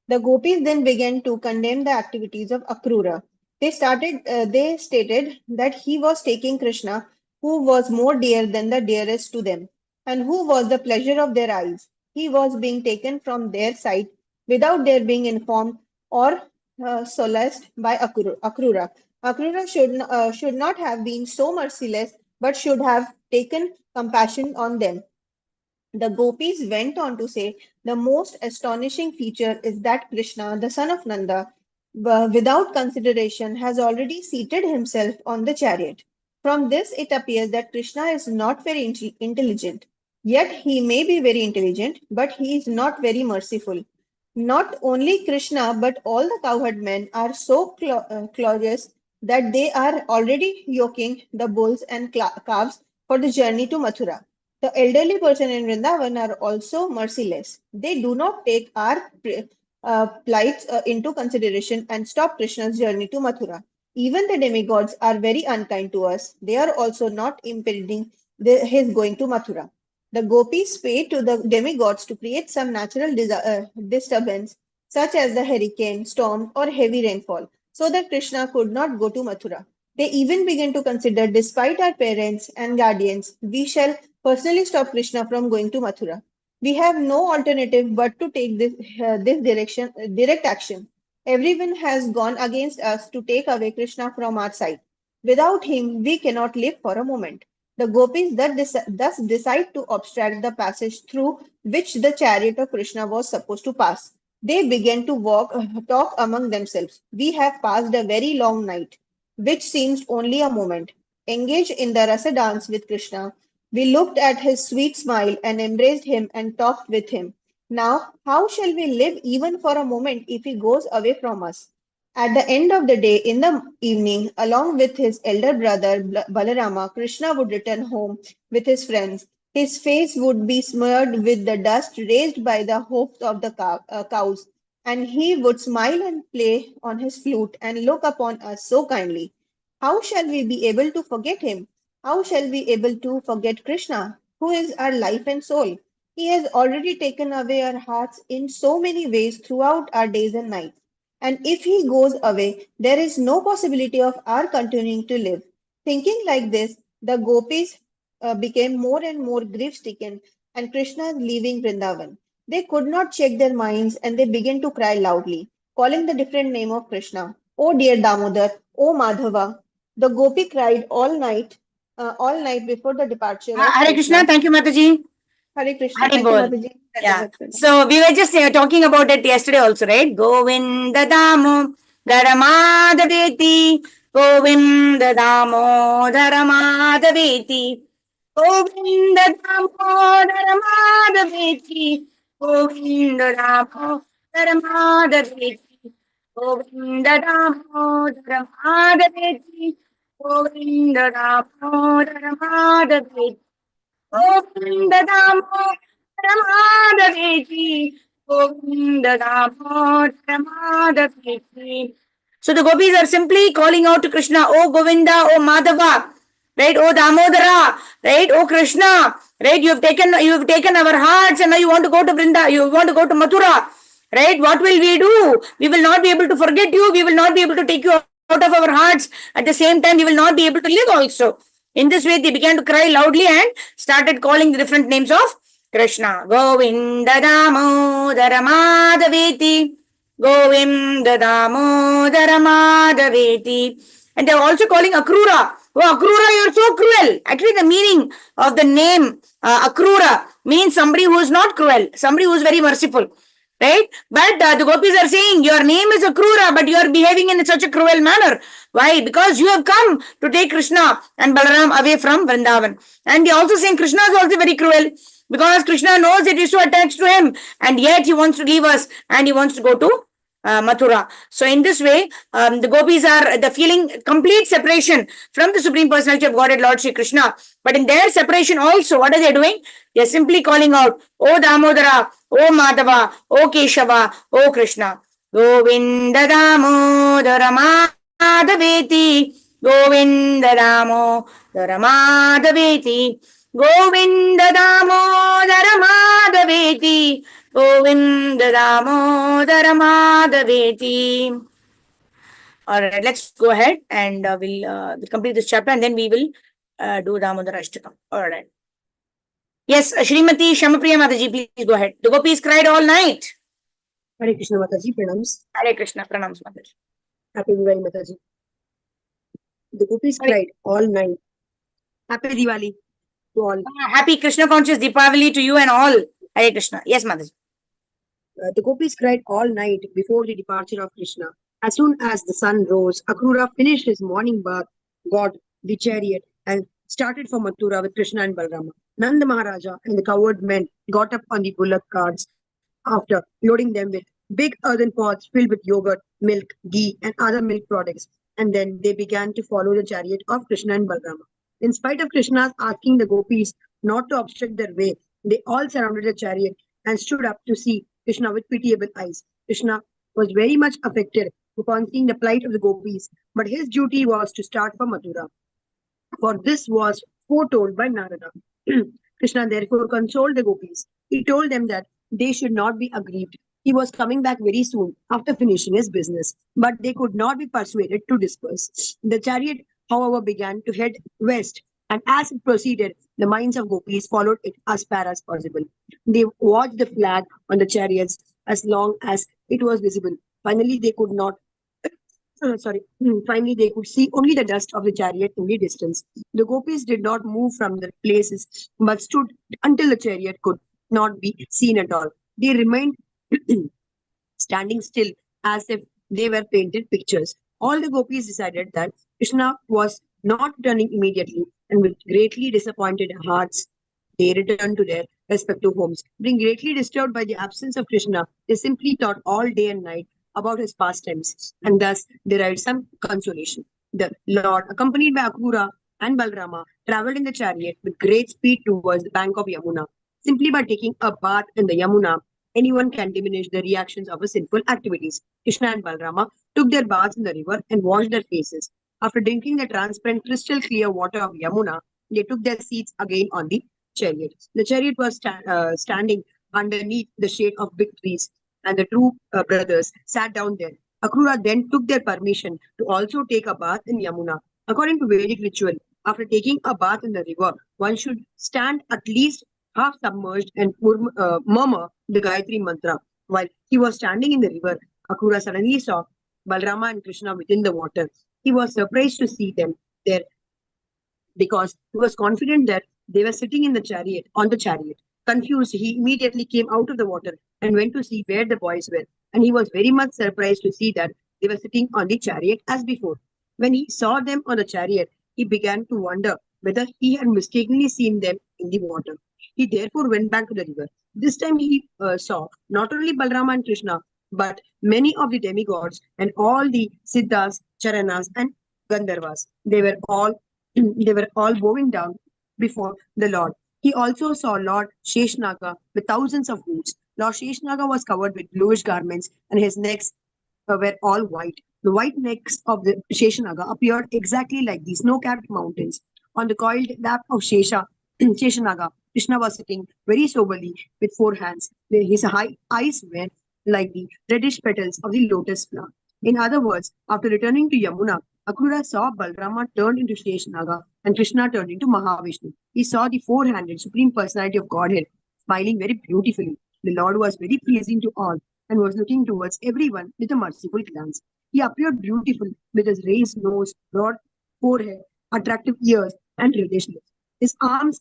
The gopis then began to condemn the activities of Akrura. They stated that he was taking Krishna, who was more dear than the dearest to them, and who was the pleasure of their eyes. He was being taken from their sight without their being informed or solaced by Akrura. Akrura should not have been so merciless, but should have taken compassion on them. The gopis went on to say, the most astonishing feature is that Krishna, the son of Nanda, without consideration, has already seated himself on the chariot. From this, it appears that Krishna is not very intelligent. Yet he may be very intelligent, but he is not very merciful. Not only Krishna, but all the cowherd men are so curious that they are already yoking the bulls and calves for the journey to Mathura. The elderly person in Vrindavan are also merciless. They do not take our plights into consideration and stop Krishna's journey to Mathura. Even the demigods are very unkind to us. They are also not impeding his going to Mathura. The gopis prayed to the demigods to create some natural disturbance, such as the hurricane, storm, or heavy rainfall, so that Krishna could not go to Mathura. They even began to consider, despite our parents and guardians, we shall personally stop Krishna from going to Mathura. We have no alternative but to take this direct action. Everyone has gone against us to take away Krishna from our sight. Without him, we cannot live for a moment. The gopis thus decide to obstruct the passage through which the chariot of Krishna was supposed to pass. They began to talk among themselves. We have passed a very long night, which seems only a moment. Engaged in the rasa dance with Krishna, we looked at his sweet smile and embraced him and talked with him. Now, how shall we live even for a moment if he goes away from us? At the end of the day, in the evening, along with his elder brother Balarama, Krishna would return home with his friends. His face would be smeared with the dust raised by the hoofs of the cows, and he would smile and play on his flute and look upon us so kindly. How shall we be able to forget him? How shall we be able to forget Krishna, who is our life and soul? He has already taken away our hearts in so many ways throughout our days and nights. And if he goes away, there is no possibility of our continuing to live. Thinking like this, the gopis became more and more grief-stricken, and Krishna leaving Vrindavan. They could not check their minds and they began to cry loudly, calling the different name of Krishna. Oh dear Damodar, oh Madhava. The gopi cried all night before the departure of Hare Krishna, Krishna. thank you, Mataji. Hare Krishna, Hare thank you, Bol. Mataji. Yeah. So we were just talking about it yesterday also, right? Govinda Damo Dharamadaveti. Govinda Damo Dharamadaveti. Govinda Damo Dharamadaveti. Govinda Damo Dharamadaveti. Govinda Damo Dharamadaveti. Govinda Damo Dharamadaveti. Govinda Damodara Madhaveti, Govinda Damodara Madhaveti. So the gopis are simply calling out to Krishna, oh Govinda, oh Madhava, right? Oh Damodara, right? Oh Krishna, right? You have taken our hearts, and now you want to go to Vrinda, you want to go to Mathura, right? What will we do? We will not be able to forget you. We will not be able to take you out of our hearts. At the same time, we will not be able to live also. In this way, they began to cry loudly and started calling the different names of Krishna. Govinda Damodara Madhaveti. Govinda Damodara Madhaveti. And they are also calling Akrura. Oh, Akrura, you are so cruel. Actually, the meaning of the name Akrura means somebody who is not cruel, somebody who is very merciful. Right? But the gopis are saying, your name is Akrura, but you are behaving in such a cruel manner. Why? Because you have come to take Krishna and Balaram away from Vrindavan. And they also saying Krishna is also very cruel, because Krishna knows that he is so attached to him, and yet he wants to leave us and he wants to go to Mathura. So in this way, the gopis are the feeling complete separation from the Supreme Personality of Godhead, Lord Shri Krishna. But in their separation also, what are they doing? They are simply calling out, O Damodara, O Madhava, O Keshava, O Krishna. Govinda Damodara Madhaveti, Govinda Damodara Madhaveti, Govinda Damodara Madhaveti, Govinda Damodara Madhaveti. All right, let's go ahead and we'll complete this chapter, and then we will do Damodara Ashtakam. All right. Yes, Shrimati Shamapriya Mataji, please go ahead. The gopis cried all night. Hare Krishna Mataji, pranams. Hare Krishna, pranams Mataji. Happy Diwali Mataji. The gopis Hare- cried all night. Happy Diwali to all. Happy Krishna conscious Deepavali to you and all. Hare Krishna. Yes, Mataji. The gopis cried all night before the departure of Krishna. As soon as the sun rose, Akrura finished his morning bath, got the chariot, and started for Mathura with Krishna and Balrama. Nanda Maharaja and the cowherd men got up on the bullock carts after loading them with big earthen pots filled with yogurt, milk, ghee, and other milk products. And then they began to follow the chariot of Krishna and Balrama. In spite of Krishna's asking the gopis not to obstruct their way, they all surrounded the chariot and stood up to see Krishna with pitiable eyes. Krishna was very much affected upon seeing the plight of the gopis, but his duty was to start for Mathura. For this was foretold by Narada. Krishna therefore consoled the gopis. He told them that they should not be aggrieved. He was coming back very soon after finishing his business, but they could not be persuaded to disperse. The chariot, however, began to head west, and as it proceeded, the minds of gopis followed it as far as possible. They watched the flag on the chariots as long as it was visible. Finally, they could not. Finally, they could see only the dust of the chariot in the distance. The gopis did not move from their places, but stood until the chariot could not be seen at all. They remained standing still as if they were painted pictures. All the gopis decided that Krishna was not returning immediately, and with greatly disappointed hearts, they returned to their respective homes. Being greatly disturbed by the absence of Krishna, they simply thought all day and night about his pastimes, and thus derived some consolation. The Lord, accompanied by Akrura and Balrama, traveled in the chariot with great speed towards the bank of Yamuna. Simply by taking a bath in the Yamuna, anyone can diminish the reactions of his sinful activities. Krishna and Balrama took their baths in the river and washed their faces. After drinking the transparent, crystal clear water of Yamuna, they took their seats again on the chariot. The chariot was standing underneath the shade of big trees, and the two brothers sat down there. Akrura then took their permission to also take a bath in Yamuna. According to Vedic ritual, after taking a bath in the river, one should stand at least half submerged and murmur the Gayatri mantra. While he was standing in the river, Akrura suddenly saw Balrama and Krishna within the water. He was surprised to see them there because he was confident that they were sitting in the chariot, on the chariot. Confused, he immediately came out of the water and went to see where the boys were. And he was very much surprised to see that they were sitting on the chariot as before. When he saw them on the chariot, he began to wonder whether he had mistakenly seen them in the water. He therefore went back to the river. This time he saw not only Balrama and Krishna, but many of the demigods and all the Siddhas, Charanas, and Gandharvas. They were all bowing down before the Lord. He also saw Lord Sheshnaga with thousands of hooves. Lord Sheshnaga was covered with bluish garments, and his necks were all white. The white necks of the Sheshnaga appeared exactly like the snow-capped mountains. On the coiled lap of Sheshnaga, Krishna was sitting very soberly with four hands. His eyes were like the reddish petals of the lotus flower. In other words, after returning to Yamuna, Akrura saw Balrama turned into Sheshnaga and Krishna turned into Mahavishnu. He saw the four-handed Supreme Personality of Godhead smiling very beautifully. The Lord was very pleasing to all and was looking towards everyone with a merciful glance. He appeared beautiful with his raised nose, broad forehead, attractive ears, and reddish lips. His arms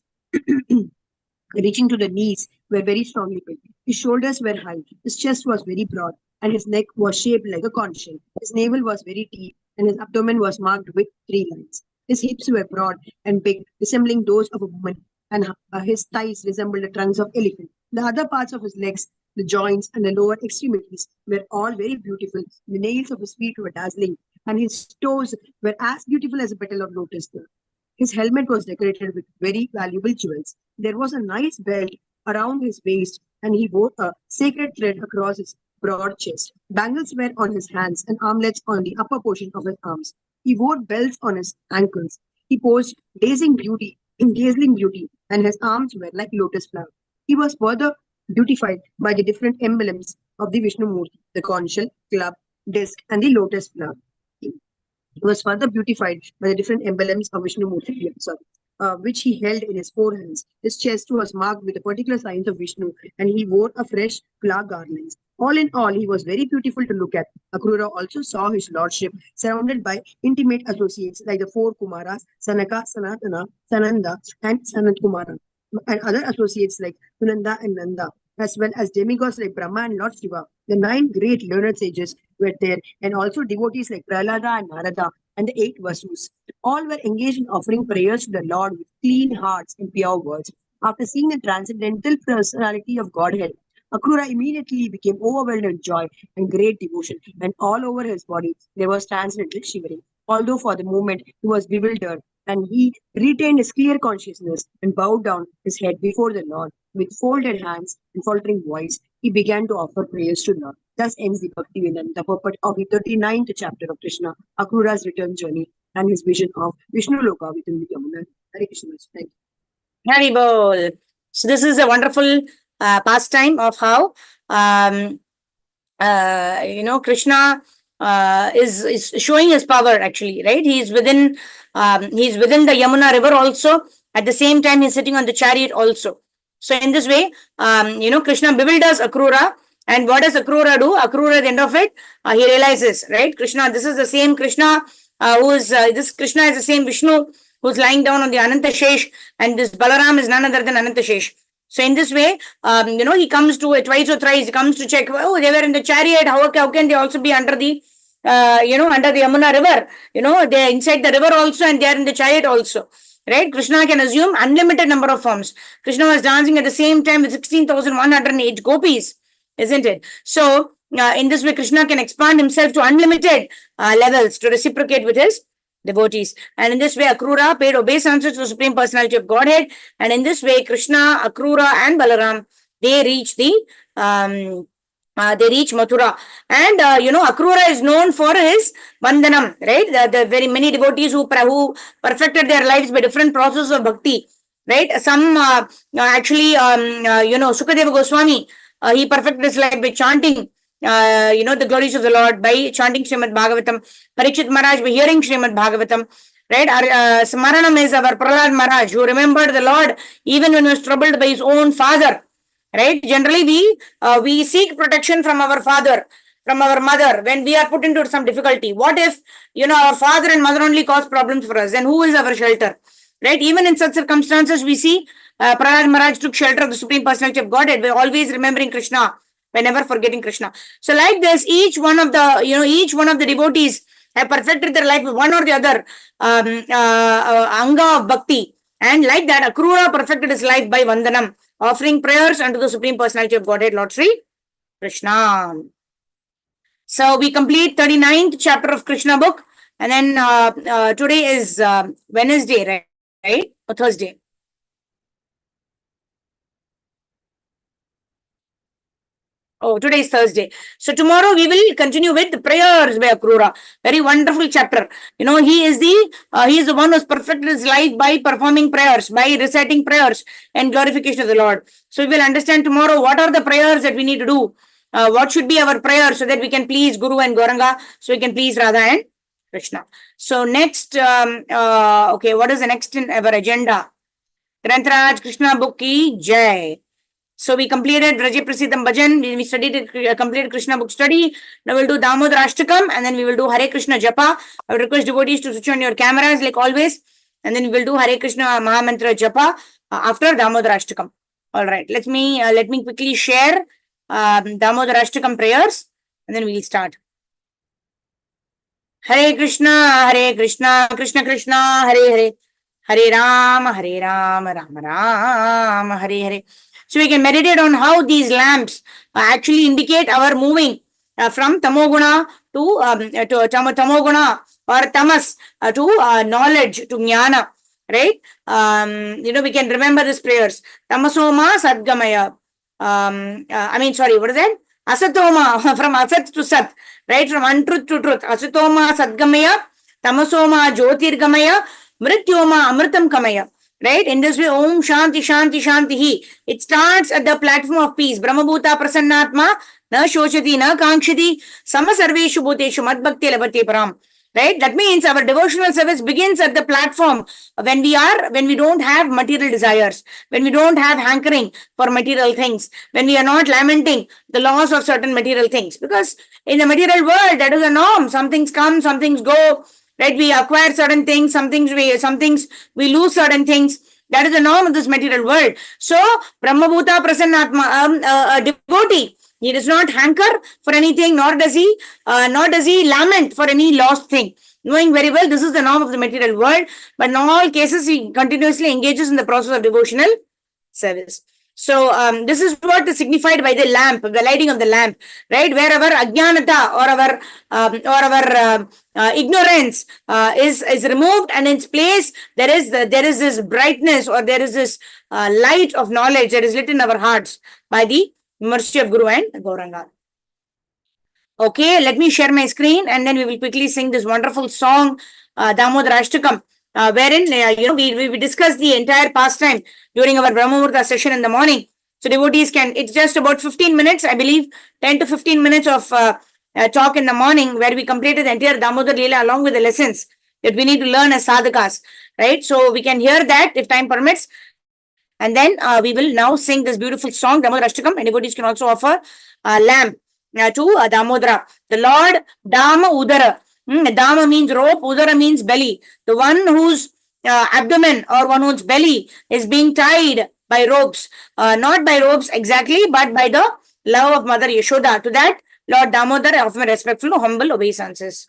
reaching to the knees were very strongly built. His shoulders were high, his chest was very broad, and his neck was shaped like a conch shell. His navel was very deep, and his abdomen was marked with three lines. His hips were broad and big, resembling those of a woman, and his thighs resembled the trunks of elephant. The other parts of his legs, the joints, and the lower extremities were all very beautiful. The nails of his feet were dazzling, and his toes were as beautiful as a petal of lotus flower. His helmet was decorated with very valuable jewels. There was a nice belt around his waist, and he wore a sacred thread across his broad chest. Bangles were on his hands and armlets on the upper portion of his arms. He wore bells on his ankles. He posed dazzling beauty, and his arms were like lotus flowers. He was further beautified by the different emblems of the Vishnu Murti, the conch shell, club, disc, and the lotus flower. He was further beautified by the different emblems of Vishnu Murti, which he held in his four hands. His chest was marked with the particular signs of Vishnu, and he wore a fresh flower garlands. All in all, he was very beautiful to look at. Akrura also saw his lordship surrounded by intimate associates like the four Kumaras, Sanaka, Sanatana, Sananda, and Sanat Kumara, and other associates like Sunanda and Nanda, as well as demigods like Brahma and Lord Shiva. The 9 great learned sages were there, and also devotees like Prahlada and Narada, and the 8 Vasus. All were engaged in offering prayers to the Lord with clean hearts and pure words. After seeing the transcendental personality of Godhead, Akrura immediately became overwhelmed with joy and great devotion, and all over his body there was transcendental shivering. Although for the moment he was bewildered, and he retained his clear consciousness and bowed down his head before the Lord. With folded hands and faltering voice, he began to offer prayers to Lord. Thus ends the Bhaktivedanta purport of the 39th chapter of Krishna, Akrura's return journey, and his vision of Vishnu Loka within the Yamuna. Hare Krishna. Thank you. Hari Bol. So this is a wonderful pastime of how Krishna is showing his power actually, right? He's within the Yamuna river also. At the same time, he's sitting on the chariot also. So in this way, Krishna bewilders Akrura. And what does Akrura do? Akrura at the end of it, he realizes, right? Krishna, this is the same Krishna this Krishna is the same Vishnu who's lying down on the Ananta Shesh, and this Balaram is none other than Ananta Shesh. So in this way, he comes to twice or thrice, he comes to check, oh, they were in the chariot, how can they also be under the under the Yamuna river? They're inside the river also, and they're in the chariot also. Right? Krishna can assume unlimited number of forms. Krishna was dancing at the same time with 16,108 gopis, isn't it? So, in this way, Krishna can expand himself to unlimited levels to reciprocate with his devotees. And in this way, Akrura paid obeisance to the Supreme Personality of Godhead. And in this way, Krishna, Akrura, and Balaram, they reach Mathura. And, Akrura is known for his Vandanam, right? The very many devotees who perfected their lives by different processes of bhakti, right? Some Sukadeva Goswami, he perfected his life by chanting, the glories of the Lord, by chanting Srimad Bhagavatam. Parikshit Maharaj by hearing Srimad Bhagavatam, right? Smaranam is our Prahlad Maharaj, who remembered the Lord even when he was troubled by his own father. Right? Generally, we seek protection from our father, from our mother when we are put into some difficulty. What if, our father and mother only cause problems for us? Then who is our shelter? Right? Even in such circumstances, we see Prahlad Maharaj took shelter of the Supreme Personality of Godhead by always remembering Krishna, by never forgetting Krishna. So like this, each one of the devotees have perfected their life with one or the other anga of bhakti. And like that, Akrura perfected his life by Vandanam, offering prayers unto the Supreme Personality of Godhead, Lord Sri Krishna. So we complete 39th chapter of Krishna book, and then today is Wednesday, right? Or Thursday? Oh, today is Thursday. So tomorrow we will continue with the prayers by Akrura. Very wonderful chapter. He is the one who has perfected his life by performing prayers, by reciting prayers and glorification of the Lord. So we will understand tomorrow what are the prayers that we need to do. What should be our prayer so that we can please Guru and Gauranga, so we can please Radha and Krishna. So next, okay, what is the next in our agenda? Grantaraj Krishna book ki jai. So we completed Vraja Prasidham Bhajan, we studied it, completed Krishna book study. Now we'll do Damodar Ashtakam and then we will do Hare Krishna Japa. I would request devotees to switch on your cameras like always. And then we will do Hare Krishna Mahamantra Japa after Damodar Ashtakam. All right, let me quickly share Damodar Ashtakam prayers and then we'll start. Hare Krishna, Krishna Krishna, Hare Hare. Hare Ram, Ram Ram, Hare Hare. So we can meditate on how these lamps actually indicate our moving from tamoguna to tamoguna or tamas to knowledge, to jnana, right? We can remember these prayers. Tamasoma sadgamaya. What is that? Asatoma, from asat to sat, right? From untruth to truth. Asatoma sadgamaya, tamasoma jyotirgamaya, mrityoma amritam kamaya. Right? In this way, Om Shanti Shanti Shanti Hi. It starts at the platform of peace. Brahmabhuta Prasannatma, na shochati, na kankshati, sama sarveshu bhuteshu madbhakti labhate param. Right? That means our devotional service begins at the platform when we don't have material desires, when we don't have hankering for material things, when we are not lamenting the loss of certain material things. Because in the material world, that is a norm. Some things come, some things go. Right? We acquire certain things, some things we lose certain things. That is the norm of this material world. So, Brahmabhuta Prasannatma, a devotee, he does not hanker for anything, nor does he lament for any lost thing. Knowing very well this is the norm of the material world, but in all cases he continuously engages in the process of devotional service. So this is what is signified by the lamp, the lighting of the lamp, right? Where our ajnanata or our ignorance is removed, and in its place there is this brightness, or there is this light of knowledge that is lit in our hearts by the mercy of Guru and Gauranga. Okay, let me share my screen and then we will quickly sing this wonderful song, Damodar Ashtakam. Wherein we discuss the entire pastime during our Brahmamurta session in the morning. So devotees it's just about 15 minutes, I believe, 10 to 15 minutes of talk in the morning, where we completed the entire Damodar Leela along with the lessons that we need to learn as sadhakas, right? So we can hear that if time permits. And then we will now sing this beautiful song, Damodar Ashtakam, and devotees can also offer lamp to Damodara. The Lord Dama Udara. Dama means rope, Udara means belly. The one whose abdomen or one whose belly is being tied by ropes. Not by ropes exactly, but by the love of Mother Yashoda. To that, Lord Damodar, offer my respectful, humble obeisances.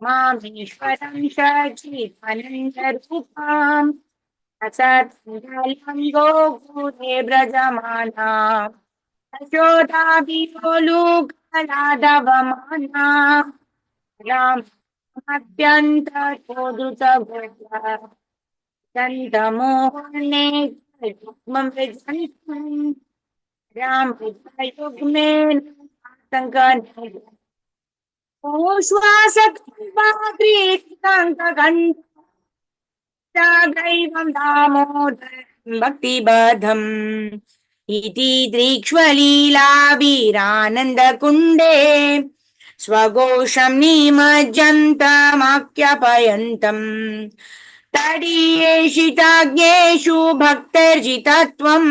Amamishwaram Shaji Anandarupam Asat Gure Brajamana Ashoda Bivolu Kaladavamana Ram Atyanta Choduta Gopla Chandamohane Mamrejantam Ram Vijayugmen Sankan Oshwasak Bakri Kankagant Daivam Damodar Bhakti Badham Iti Drikshvalila Virananda Kunde Swagosham Nimajanta Makkyapayantam Tadiyeshitagneshu Bhaktarjitatvam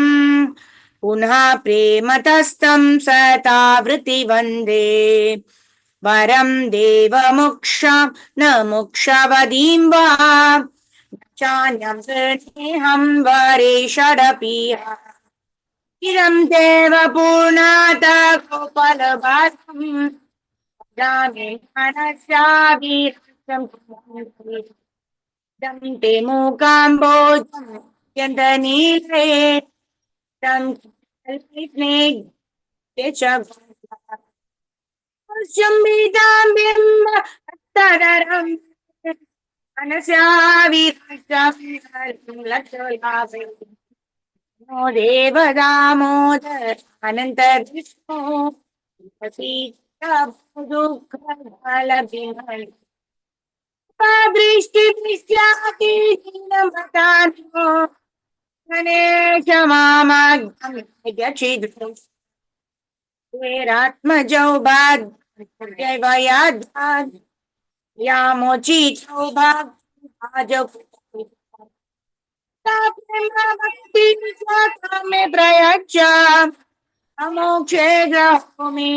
Punha Prematastam Satavriti Vande Varam Deva Moksha Na Mokshavadim Va Chanyam Srneham Vare Shadapiha Idam Deva Purnata Gopala Bhatam Jami Anasya Virasam Dam Te Mukambo Yandanile Dam Kalpitne Techa Shambhidam Bimba Tararam Anasya Virasam Lakshalavi No Deva Damodar Ananta Vishnu Pasita Dukha Bhalabhimal Padrishti Vishyati Namatano Ganesha Mama Yachidru Ratmajauvad Vayad Yamochi Chaubhag Ajab में प्रयच्छ अमोक्षे ग्रहोमि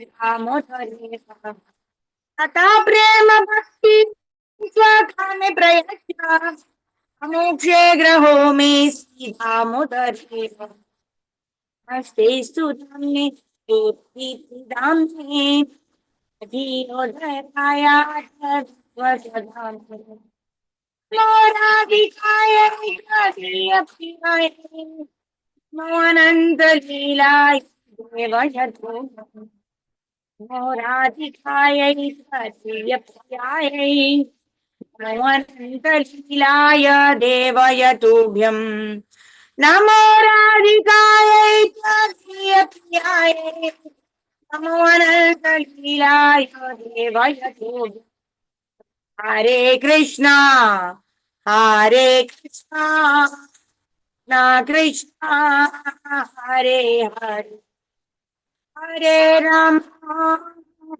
धामोदरे तथा प्रेम भक्ति स्वकामे प्रयच्छ अमोक्षे ग्रहोमि धामोदरे हस्ते सुधाम्ने दाम्ने धीरोदराया वसधाम्ने मोराधिकाय विकासीय मोनंत लीलाय देवयतु मोराधिकाय विकासीय मोनंत लीलाय देवयतुभ्यं नमो राधिकाय विकासीय नमो अनंत लीलाय देवयतुभ्यं Hare Krishna, Hare Krishna, Na Krishna, Hare Hare, Hare Rama,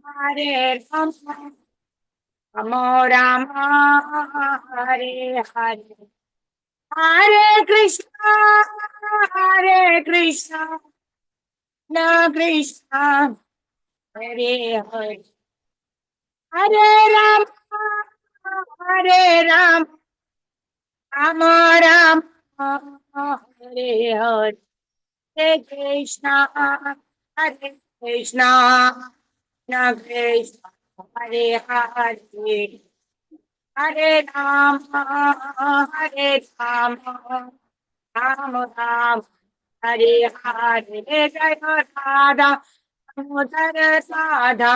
Hare Rama, Rama Rama, Hare Hare, Hare Krishna, Hare Krishna, Na Krishna, Hare Hare, Hare Rama, Hare Rama. Rama Rama Hare Hare Hare Krishna Hare Krishna Krishna Krishna Hare Hare Hare Rama Hare Rama Rama Rama Hare Hare Jai Radha Damodar Radha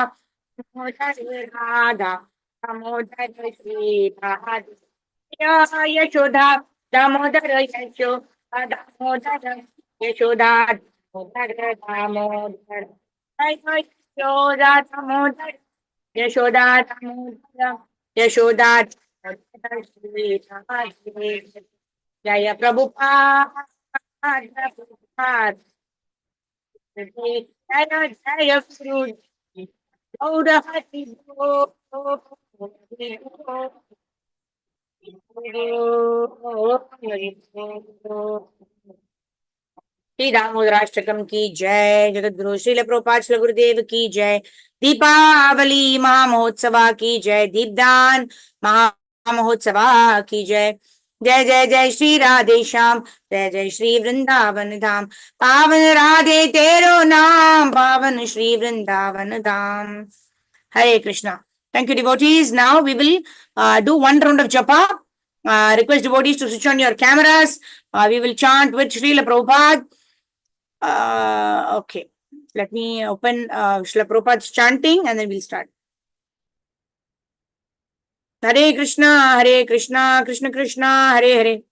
Damodar Radha Damodar Shri Radha Yashoda Damodar Damodar Yashoda Damodar Damodar Yashoda Damodar Yashoda Damodar Yashoda Damodar Jaya Prabhupada Prabhupada Jaya Jaya Guru Gaur Hari Shri दामोदराष्टकम की जय। जगत गुरु श्रील प्रभुपाद श्रील गुरुदेव की जय। दीपावली महामहोत्सवा की जय। दीपदान महामहोत्सवा की जय। जय जय जय श्री राधे श्याम, जय जय श्री वृंदावन धाम। पावन राधे तेरो नाम, पावन श्री वृंदावन धाम। Hare Krishna. Thank you, devotees. Now we will do one round of japa. Request devotees to switch on your cameras. We will chant with Srila Prabhupada. Okay, let me open Srila Prabhupada's chanting and then we'll start. Hare Krishna, Krishna Krishna, Hare Hare.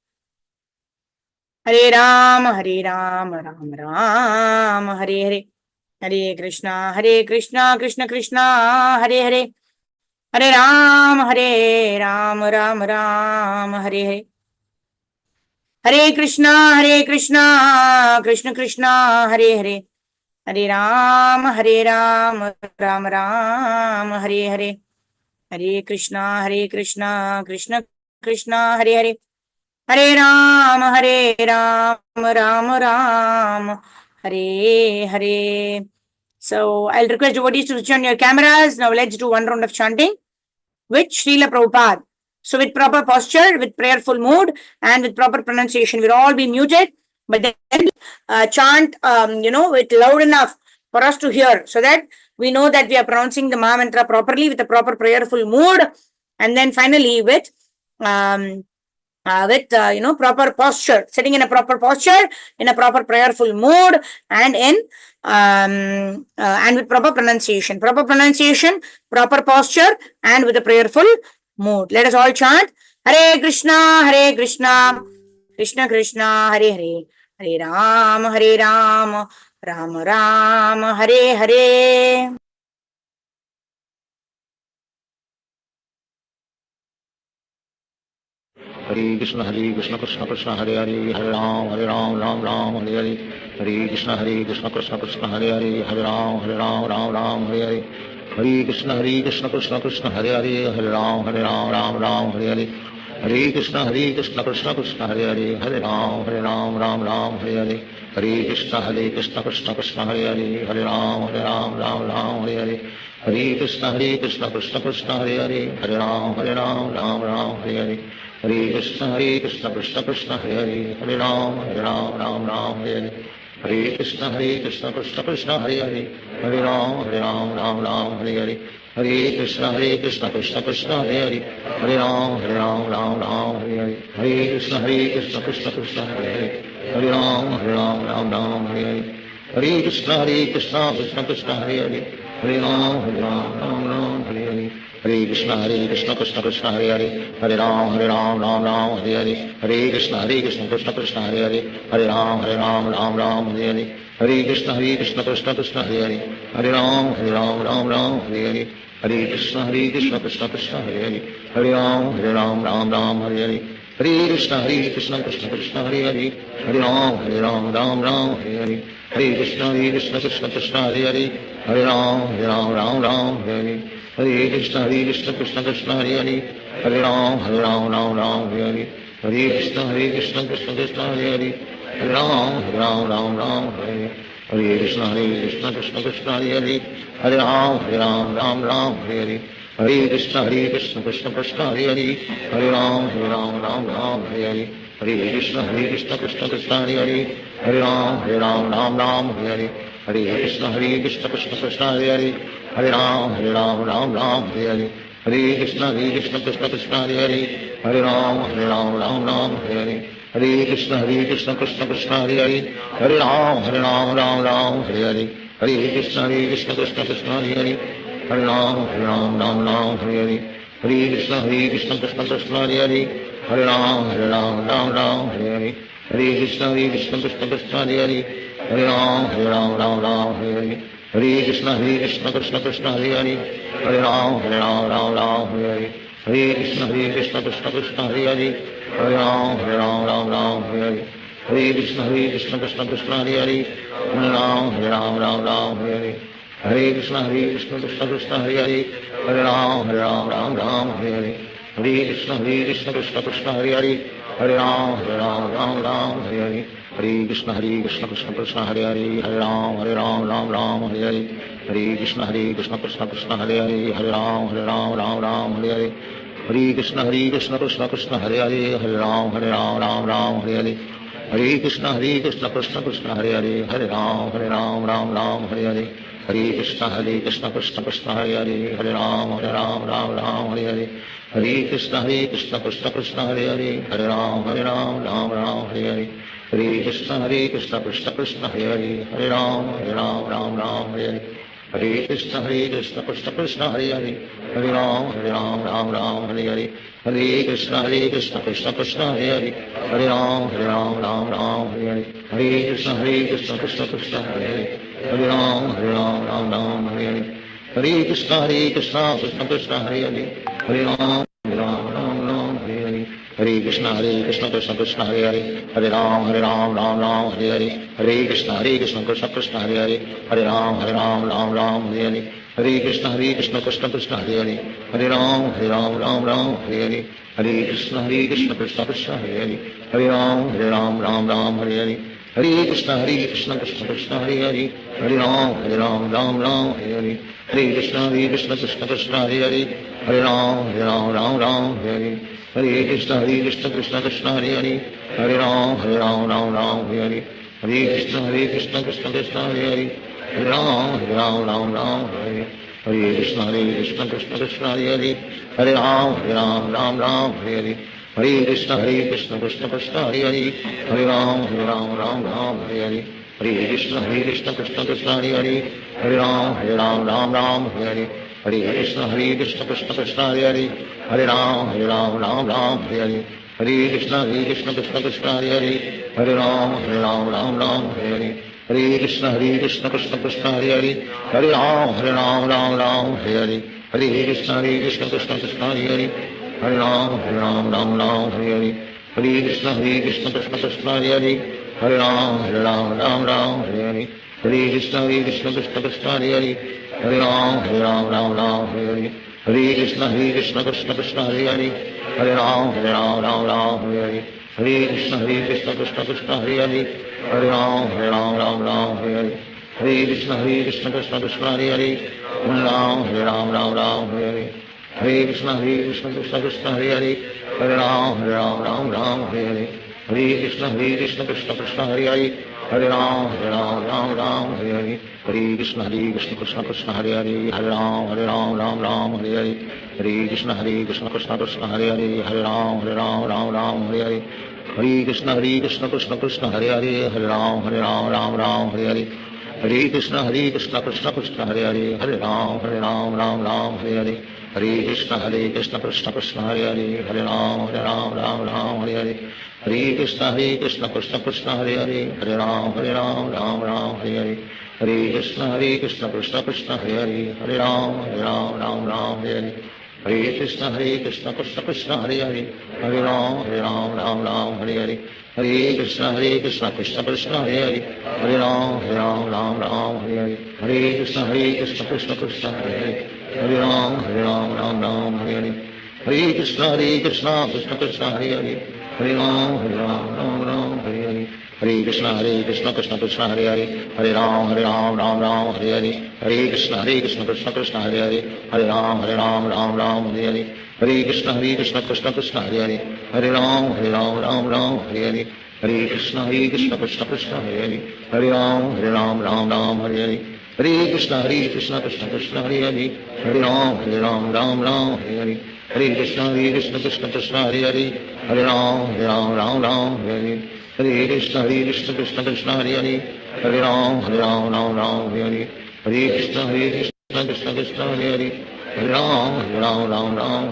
Hare Ram, Ram Ram, Hare Hare. Hare Krishna, Krishna Krishna, Hare Hare. Hare Ram, Ram Ram, Hare Hare. Hare Krishna, Krishna Krishna, Hare Hare. Hare Ram, Ram Ram, Hare Hare. Hare Krishna, Krishna Krishna, Hare Hare. Hare Ram, Ram Ram, Hare Hare. So I'll request devotees to switch on your cameras. Now let's do one round of chanting with Srila Prabhupada. So with proper posture, with prayerful mood, and with proper pronunciation, we'll all be muted, but then chant, with loud enough for us to hear, so that we know that we are pronouncing the Mahamantra properly with a proper prayerful mood, and then finally with proper posture, sitting in a proper posture, in a proper prayerful mood, and in and with proper pronunciation, proper posture, and with a prayerful mood. Let us all chant Hare Krishna, Krishna Krishna, Hare Hare. Hare Ram, Ram Ram, Hare Hare. Hare Krishna Krishna Krishna Hare Hare, Hare Ram Ram Ram Hare Hare, Hare Krishna Krishna Krishna Hare Hare, Hare Ram Ram Hare Hare, Hare Krishna Krishna Krishna Hare Hare, Hare Ram Ram Hare Hare, Hare Krishna Krishna Krishna Hare Hare, Hare Ram Ram Hare Hare, Hare Krishna Krishna Krishna Hare Hare, Hare Ram Ram Hare Hare, Hare Krishna Krishna Krishna Hare Hare, Hare Ram Ram Hare Hare, Hare Krishna Krishna Krishna Hare Hare, Hare Ram Ram Hare Hare, Hare Krishna Krishna Krishna Hare Hare, Hare Ram Ram Hare Hare, Hare Krishna Krishna Krishna Hare Hare, Hare Ram Ram Hare Hare, Hare Krishna Krishna Krishna Hare Hare, Hare Ram Ram Hare Hare, Hare Krishna Krishna Krishna Hare Hare, Hare Ram Hare Hare, Hare Krishna Krishna Krishna Hare Hare, Hare Ram Hare Hare, Hare Krishna Krishna Krishna Hare Hare, Hare Ram Ram Hare Hare, Hare Krishna Krishna Krishna Hare Hare, Hare Ram Ram Hare Hare, Hare Krishna Krishna Krishna Hare Hare, Hare Ram Ram Hare Hare, Hare Krishna Krishna Krishna Hare Hare, Hare Ram Ram Hare Hare, Hare Krishna Krishna Krishna Hare Hare, Hare Ram Hare Hare, Hare Krishna Krishna Krishna Hare Hare, Hare Ram Hare Hare, Hare Krishna Krishna Krishna Hare Hare, Hare Ram Hare Hare, Hare Krishna Krishna Krishna Hare Hare, Hare Ram Hare Hare, Hare Krishna Krishna Krishna Hare Hare, Hare Ram Hare Hare, Hare Krishna Krishna Krishna Hare Hare, Hare Ram Hare Hare, Hare Krishna Krishna Krishna Hare Hare, Hare Ram Hare Hare, Hare Krishna Krishna Krishna Hare Hare, Hare Ram Hare Hare, Hare Krishna Krishna Krishna Hare Hare, Hare Ram Hare Hare, Hare Krishna Krishna Krishna Hare Hare, Hare Ram Hare Hare, Hare Krishna Krishna Krishna Hare Hare, Hare Ram Hare Hare, Hare Krishna Krishna Krishna Hare Hare, Hare Ram Hare Hare, Hare Krishna Krishna Krishna Hare Hare, Hare Ram Hare Hare, Hare Krishna Krishna Krishna Hare Hare, Hare Ram Hare Hare, Hare Krishna Krishna Krishna Hare Hare, Hare Ram Hare Hare, Hare Krishna Krishna Krishna Hare Hare, Hare Ram Hare Hare, Hare Krishna Krishna Krishna Hare Hare, Hare Ram Hare Hare, Hare Krishna Krishna Krishna Hare Hare, Hare Ram Hare Hare, Hare Krishna Krishna Krishna Hare Hare, Hare Ram Hare Hare, Hare Krishna Krishna Krishna Hare Hare, Hare Ram Hare Hare, Hare Krishna Krishna Krishna Hare Hare, Hare Ram Hare Hare, Hare Krishna Krishna Krishna Hare Hare, Hare Ram Hare Hare, Hare Krishna Krishna Krishna Hare Hare, Hare Ram Hare Hare, Hare Krishna Krishna Krishna Hare Hare, Hare Ram Hare Hare, Hare Krishna Krishna Krishna Hare Hare, Hare Ram Hare Hare, Hare Krishna Krishna Krishna Hare Hare, Hare Ram Hare Hare, Hare Krishna Krishna Krishna Hare Hare, Hare Ram Hare Hare, Hare Krishna Krishna Krishna Hare Hare, Hare Ram Hare Hare, Hare Krishna Krishna Krishna Hare Hare, Hare Ram Hare Hare, Hare Krishna Krishna Krishna Hare Hare, Hare Ram Hare Hare, Hare Krishna Krishna Krishna Hare Hare, Hare Ram Hare Hare, Hare Krishna Krishna Krishna Hare Hare, Hare Ram Hare Hare, Hare Krishna Krishna Krishna Hare Hare, Hare Ram Hare Hare, Hare Krishna Krishna Krishna Hare Hare, Hare Ram Hare Hare, Hare Krishna Krishna Krishna Hare Hare, Hare Ram Hare Hare, Hare Krishna Krishna Krishna Hare Hare, Hare Ram Hare Hare, Hare Krishna Krishna Krishna Hare Hare, Hare Ram Hare Hare, Hare Krishna Krishna Krishna Hare Hare, Hare Ram Hare Hare, Hare Krishna Krishna Krishna Hare Hare, Hare Ram Hare Hare, Hare Krishna Krishna Krishna Hare Hare, Hare Ram Hare Hare, Hare Krishna Krishna Krishna Hare Hare, Hare Ram Hare Hare, Hare Krishna Krishna Krishna Hare Hare, Hare Ram Hare Hare, Hare Krishna Krishna Krishna Hare Hare, Hare Ram, Ram Ram, Hare Hare. Hare Krishna, Krishna Krishna, Hare Hare. Hare Ram, Ram, Hare Hare. Hare Krishna, Krishna Krishna, Hare Hare. Hare Ram, Ram, Hare Hare. Hare Krishna, Krishna Krishna, Hare Hare. Hare Ram, Ram, Hare Hare. Hare Krishna, Krishna Krishna, Hare Hare. Hare Ram, Ram, Hare Hare. Hare Krishna, Krishna Krishna, Hare Hare. Hare Ram, Ram, Hare Hare. Hare Krishna, Krishna Krishna, Hare Hare. Hare Ram, Ram, Hare Hare. Hare Krishna, Krishna Krishna, Hare Hare. Hare Ram, Ram, Hare Hare. Hare Krishna, Krishna Krishna, Hare Hare. Hare Ram, Ram, Hare Hare. Hare Krishna, Krishna Krishna, Hare Hare. Hare Ram, Ram, Hare Hare. Hare Krishna, Krishna Krishna, Hare Hare. Hare Ram, Ram, Hare Hare. Hare Krishna, Krishna Krishna, Hare Hare. Hare Ram, Ram, Hare Hare. Hare Krishna, Krishna Krishna, Hare Hare. Hare Ram, Ram, Hare Hare. Hare Krishna, Krishna Krishna, Hare Hare. Hare Ram, Ram, Hare Hare. Hare Krishna, Krishna Krishna, Hare Hare. Hare Ram, Ram, Hare Hare. Hare Krishna, Krishna Krishna, Hare Hare. Hare Ram, Ram, Hare Hare. Hare Krishna, Krishna Krishna, Hare Hare. Hare Ram, Ram, Hare Hare. Hare Krishna, Krishna Krishna, Hare Hare. Hare Ram, Ram, Hare Hare. Hare Krishna, Krishna Krishna, Hare Hare. Hare Ram, Ram, Hare Hare. Hare Krishna, Krishna Krishna, Hare Hare. Hare Ram, Ram, Hare Hare. Hare Krishna, Krishna Krishna, Hare Hare. Hare Ram, Ram, Hare Hare. Hare Krishna, Krishna Krishna, Hare Hare. Hare Ram, Ram, Hare Hare. Hare Krishna, Krishna Krishna, Hare Hare. Hare Ram, Ram, Hare Hare. Hare Krishna, Krishna Krishna, Hare Hare. Hare Ram, Ram, Hare Hare. Hare Krishna, Krishna Krishna, Hare Hare. Hare Ram, Ram, Hare Hare. Hare Krishna, Krishna Krishna, Hare Hare. Hare Ram, Ram,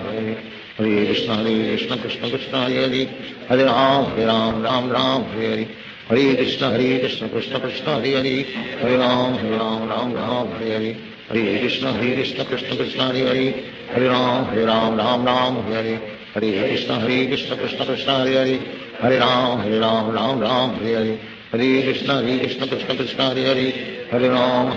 Hare Hare. Hare Krishna, Krishna Krishna, Hare Hare. Hare Ram, Ram, Hare Hare. Hare Krishna, Krishna Krishna, Hare Hare. Hare Ram, Ram, Hare Hare. Hare Krishna, Krishna Krishna, Hare Hare. Hare Ram, Ram, Hare Hare. Hare Krishna, Krishna Krishna, Hare Hare. Hare Ram, Ram, Hare Hare. Hare Krishna, Krishna Krishna, Hare Hare. Hare Ram, Ram, Hare Hare. Hare Krishna, Krishna Krishna, Hare Hare. Hare Ram,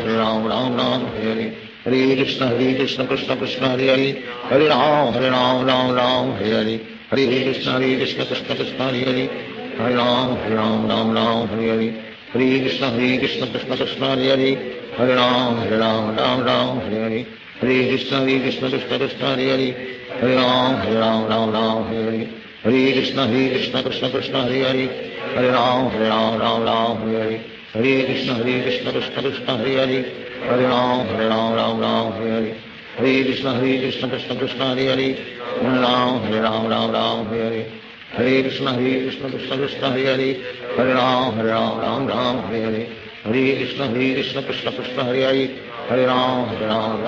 Ram, Hare Hare. Hare Krishna, Krishna Hare Hare. Hare Ram, Ram, Hare Hare. Hare Krishna, Krishna Hare Hare. Hare Ram, Ram, Hare Hare. Hare Krishna, Krishna Hare Hare. Hare Ram, Ram, Hare Hare. Hare Krishna, Krishna Hare Hare. Hare Ram, Ram, Hare Hare. Hare Krishna, Krishna Hare Hare. Hare Ram, Ram, Hare Hare. Hare Krishna, Krishna Hare Hare. Hare Ram, Ram, Hare Hare. Hare Krishna, Krishna Hare Hare. Hare Ram, Ram, Hare Hare. Hare Krishna, Krishna Hare Hare. Hare Ram, Ram, Hare Hare. Hare Krishna, Krishna Hare Hare. Hare Ram, Ram,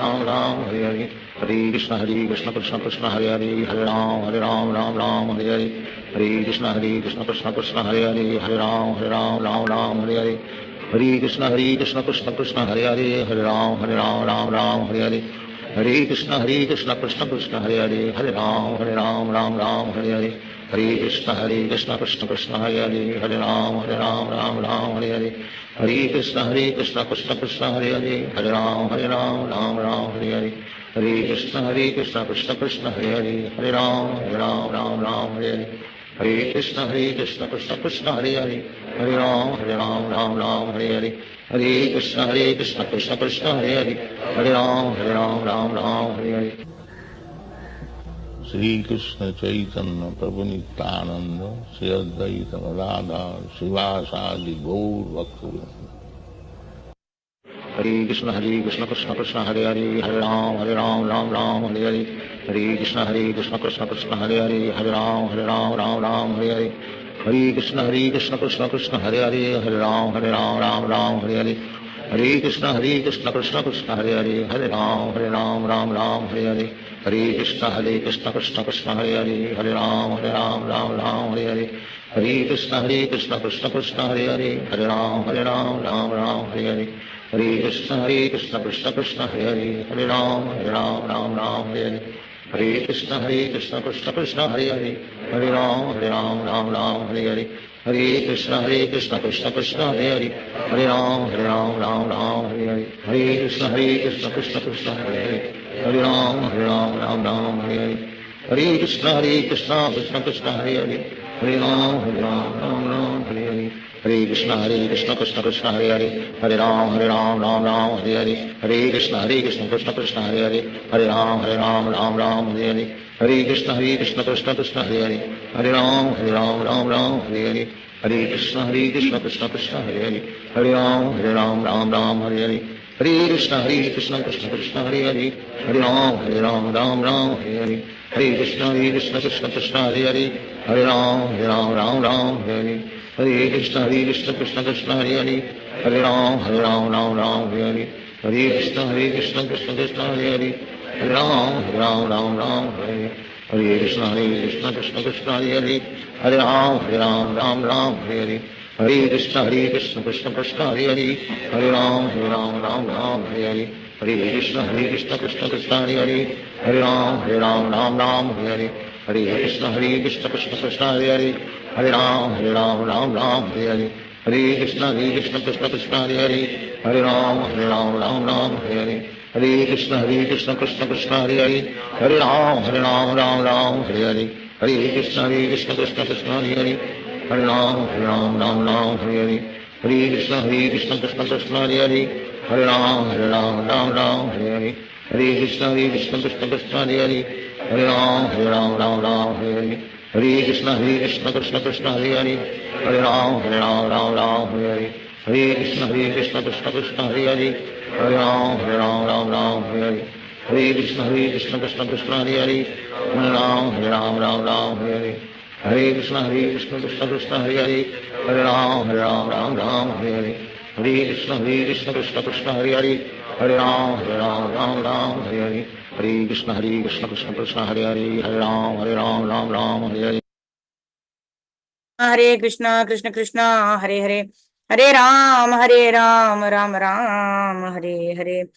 Hare Hare. Hare Krishna, Krishna Hare Hare. Hare Ram, Ram, Hare Hare. Hare Krishna, Krishna Hare Hare. Hare Ram, Ram, Hare Hare. Hare Krishna, Krishna Hare Hare. Hare Ram, Ram, Hare Hare. Hare Krishna, Krishna Hare Hare. Hare Ram, Ram, Hare Hare. Hare Krishna, Krishna Hare Hare. Hare Ram, Ram, Hare Hare. Hare Krishna, Krishna Hare Hare. Hare Ram, Ram, Hare Hare. Hare Krishna, Krishna Hare Hare. Hare Ram, Ram, Hare Hare. Hare Krishna, Krishna Hare Hare. Hare Ram, Ram, Hare Hare. Hare Krishna, Krishna Hare Hare. Hare Ram, Ram, Hare Hare. Sri Krishna Chaitanya Prabhu Nityananda Sri Advaita Radha Srivasadi Gaur Bhakta. Hare Krishna, Krishna Hare Hare. Hare Ram, Ram, Hare Hare. Hare Krishna, Krishna Hare Hare. Hare Ram, Ram, Hare Hare. Hare Krishna, Krishna Hare Hare. Hare Ram, Ram, Hare Hare. Hare Krishna, Krishna Hare Hare. Hare Ram, Ram, Hare Hare. Hare Krishna, Krishna Hare Hare. Hare Ram, Ram, Hare Hare. Hare Krishna, Krishna Hare Hare. Hare Ram, Ram, Hare Hare. Hare Krishna, Krishna Hare Hare. Hare Ram, Ram, Hare Hare. Hare Krishna, Krishna Krishna, Hare Hare, Hare Ram, Ram Ram, Hare Hare. Hare Krishna, Krishna Krishna, Hare Hare, Hare Ram, Ram, Hare Hare. Hare Krishna, Krishna Krishna, Hare Hare, Hare Ram, Ram, Hare Hare. Hare Krishna, Krishna Krishna, Hare Hare, Hare Ram, Ram, Hare Hare. Hare Krishna, Krishna Krishna, Hare Hare, Hare Ram, Ram, Hare Hare. Hare Krishna, Krishna Krishna, Hare Hare, Hare Ram, Ram, Hare Hare. Hare Krishna, Krishna Krishna, Hare Hare, Hare Ram, Ram, Hare Hare. Hare Krishna, Krishna Krishna, Hare Hare, Hare Ram, Ram, Hare Hare. Hare Krishna, Krishna Krishna, Hare Hare, Hare Ram, Ram, Hare Hare. Hare Krishna, Krishna Krishna, Hare Hare, Hare Ram, Hare Hare. Hare Krishna, Krishna Krishna, Hare Hare, Hare Ram, Hare Hare. Hare Krishna, Krishna Krishna, Hare Hare, Hare Ram, Hare Hare. Hare Krishna, Krishna Krishna, Hare Hare, Hare Ram, Hare Hare. Hare Krishna, Krishna Krishna, Hare Hare, Hare Ram, Hare Hare. Hare Krishna, Krishna Krishna, Hare Hare, Hare Ram, Hare Hare. Hare Krishna, Krishna Krishna, Hare Hare, Hare Ram, Hare Hare. Hare Krishna, Krishna Hare Hare, Hare Ram, Hare Hare. Hare Krishna, Krishna Hare Hare, Hare Ram, Hare Hare. Hare Krishna, Krishna Hare Hare, Hare Ram, Hare Hare. Hare Krishna, Krishna Hare Hare, Hare Ram, Hare Hare. Hare Krishna, Krishna Hare Hare, Hare Ram, Hare Hare. Hare Krishna, Krishna Hare Hare, Hare Ram, Hare Hare. Hare Krishna, Krishna Hare Hare, Hare Ram, Hare Hare. Hare Krishna, Krishna Hare Hare, Hare Ram, Hare Hare. Hare Krishna, Krishna Hare Hare, Hare Ram, Hare Hare. Hare Krishna, Krishna Hare Hare, Hare Ram, Hare Hare. Hare Krishna, Krishna Hare Hare, Hare Ram, Hare Hare. Hare Krishna, Krishna Krishna, Hare Hare, Hare Ram, Ram Ram, Hare Hare.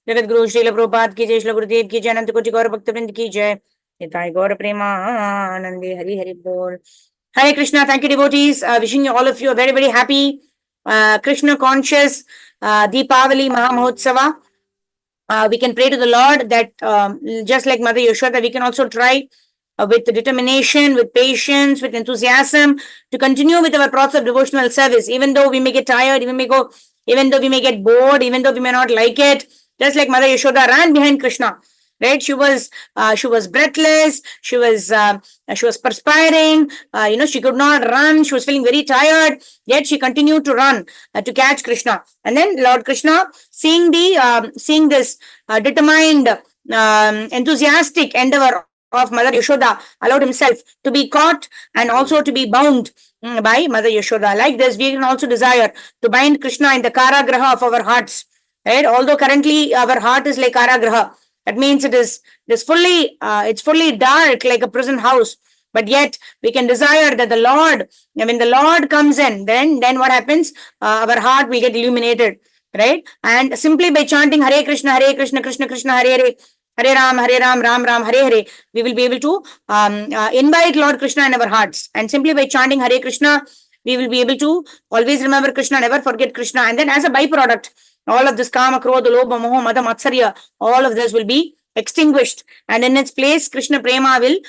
Jagat Guru Srila Prabhupada की जय, श्री गुरुदेव की जय, अनंत कोटि गौर भक्तवृंद की जय, निताय गौर प्रेमानंदे, हरि हरि बोल. Hare Krishna. Thank you, devotees. Wishing you all of you a very, very happy Krishna conscious Deepavali Mahamotsava. We can pray to the Lord that just like Mother Yashoda, we can also try with determination, with patience, with enthusiasm to continue with our process of devotional service, even though we may get tired, even though we may get bored, even though we may not like it. Just like Mother Yashoda ran behind Krishna, right? She was breathless. She was perspiring. She could not run. She was feeling very tired. Yet she continued to run to catch Krishna. And then Lord Krishna, seeing this determined, enthusiastic endeavor of Mother Yashoda, allowed himself to be caught and also to be bound by Mother Yashoda. Like this, we can also desire to bind Krishna in the Karagraha of our hearts. Right? Although currently our heart is like Karagraha, that means it's fully dark like a prison house. But yet we can desire that the Lord, when the Lord comes in, then what happens? Our heart will get illuminated, right? And simply by chanting Hare Krishna, Krishna Krishna, Hare Hare, Hare Ram, Ram, Hare Hare, we will be able to invite Lord Krishna in our hearts. And simply by chanting Hare Krishna, we will be able to always remember Krishna, never forget Krishna. And then as a byproduct, all of this Kama, Krodha, Lobha, Moha, Mada, Matsarya, all of this will be extinguished. And in its place, Krishna Prema will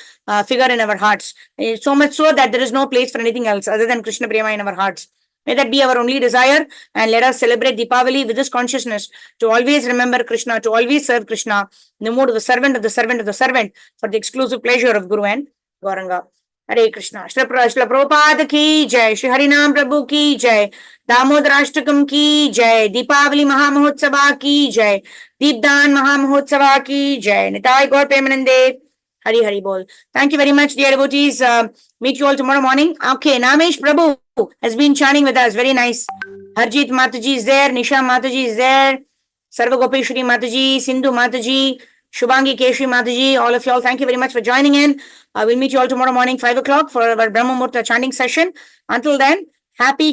figure in our hearts. So much so that there is no place for anything else other than Krishna Prema in our hearts. May that be our only desire, and let us celebrate Deepavali with this consciousness to always remember Krishna, to always serve Krishna in the mode of the servant of the servant of the servant for the exclusive pleasure of Guru and Gauranga. Hare Krishna. Shri Prabhupada ki jai, Shri Harinam Prabhu ki jai, Damodarashtakam ki jai, Deepavali Mahamotsava ki jai, Deepdan Mahamotsava ki jai, Nitai Gaur Premanande. Hari Hari Bol. Thank you very much, dear devotees. Meet you all tomorrow morning. Okay, Namesh Prabhu has been chanting with us. Very nice. Harjit Mataji is there. Nisha Mataji is there. Sarva Gopeshwari Mataji, Sindhu Mataji, Shubhangi Keshri Mataji. All of you all, thank you very much for joining in. We'll meet you all tomorrow morning, 5 o'clock for our Brahma Murta chanting session. Until then, happy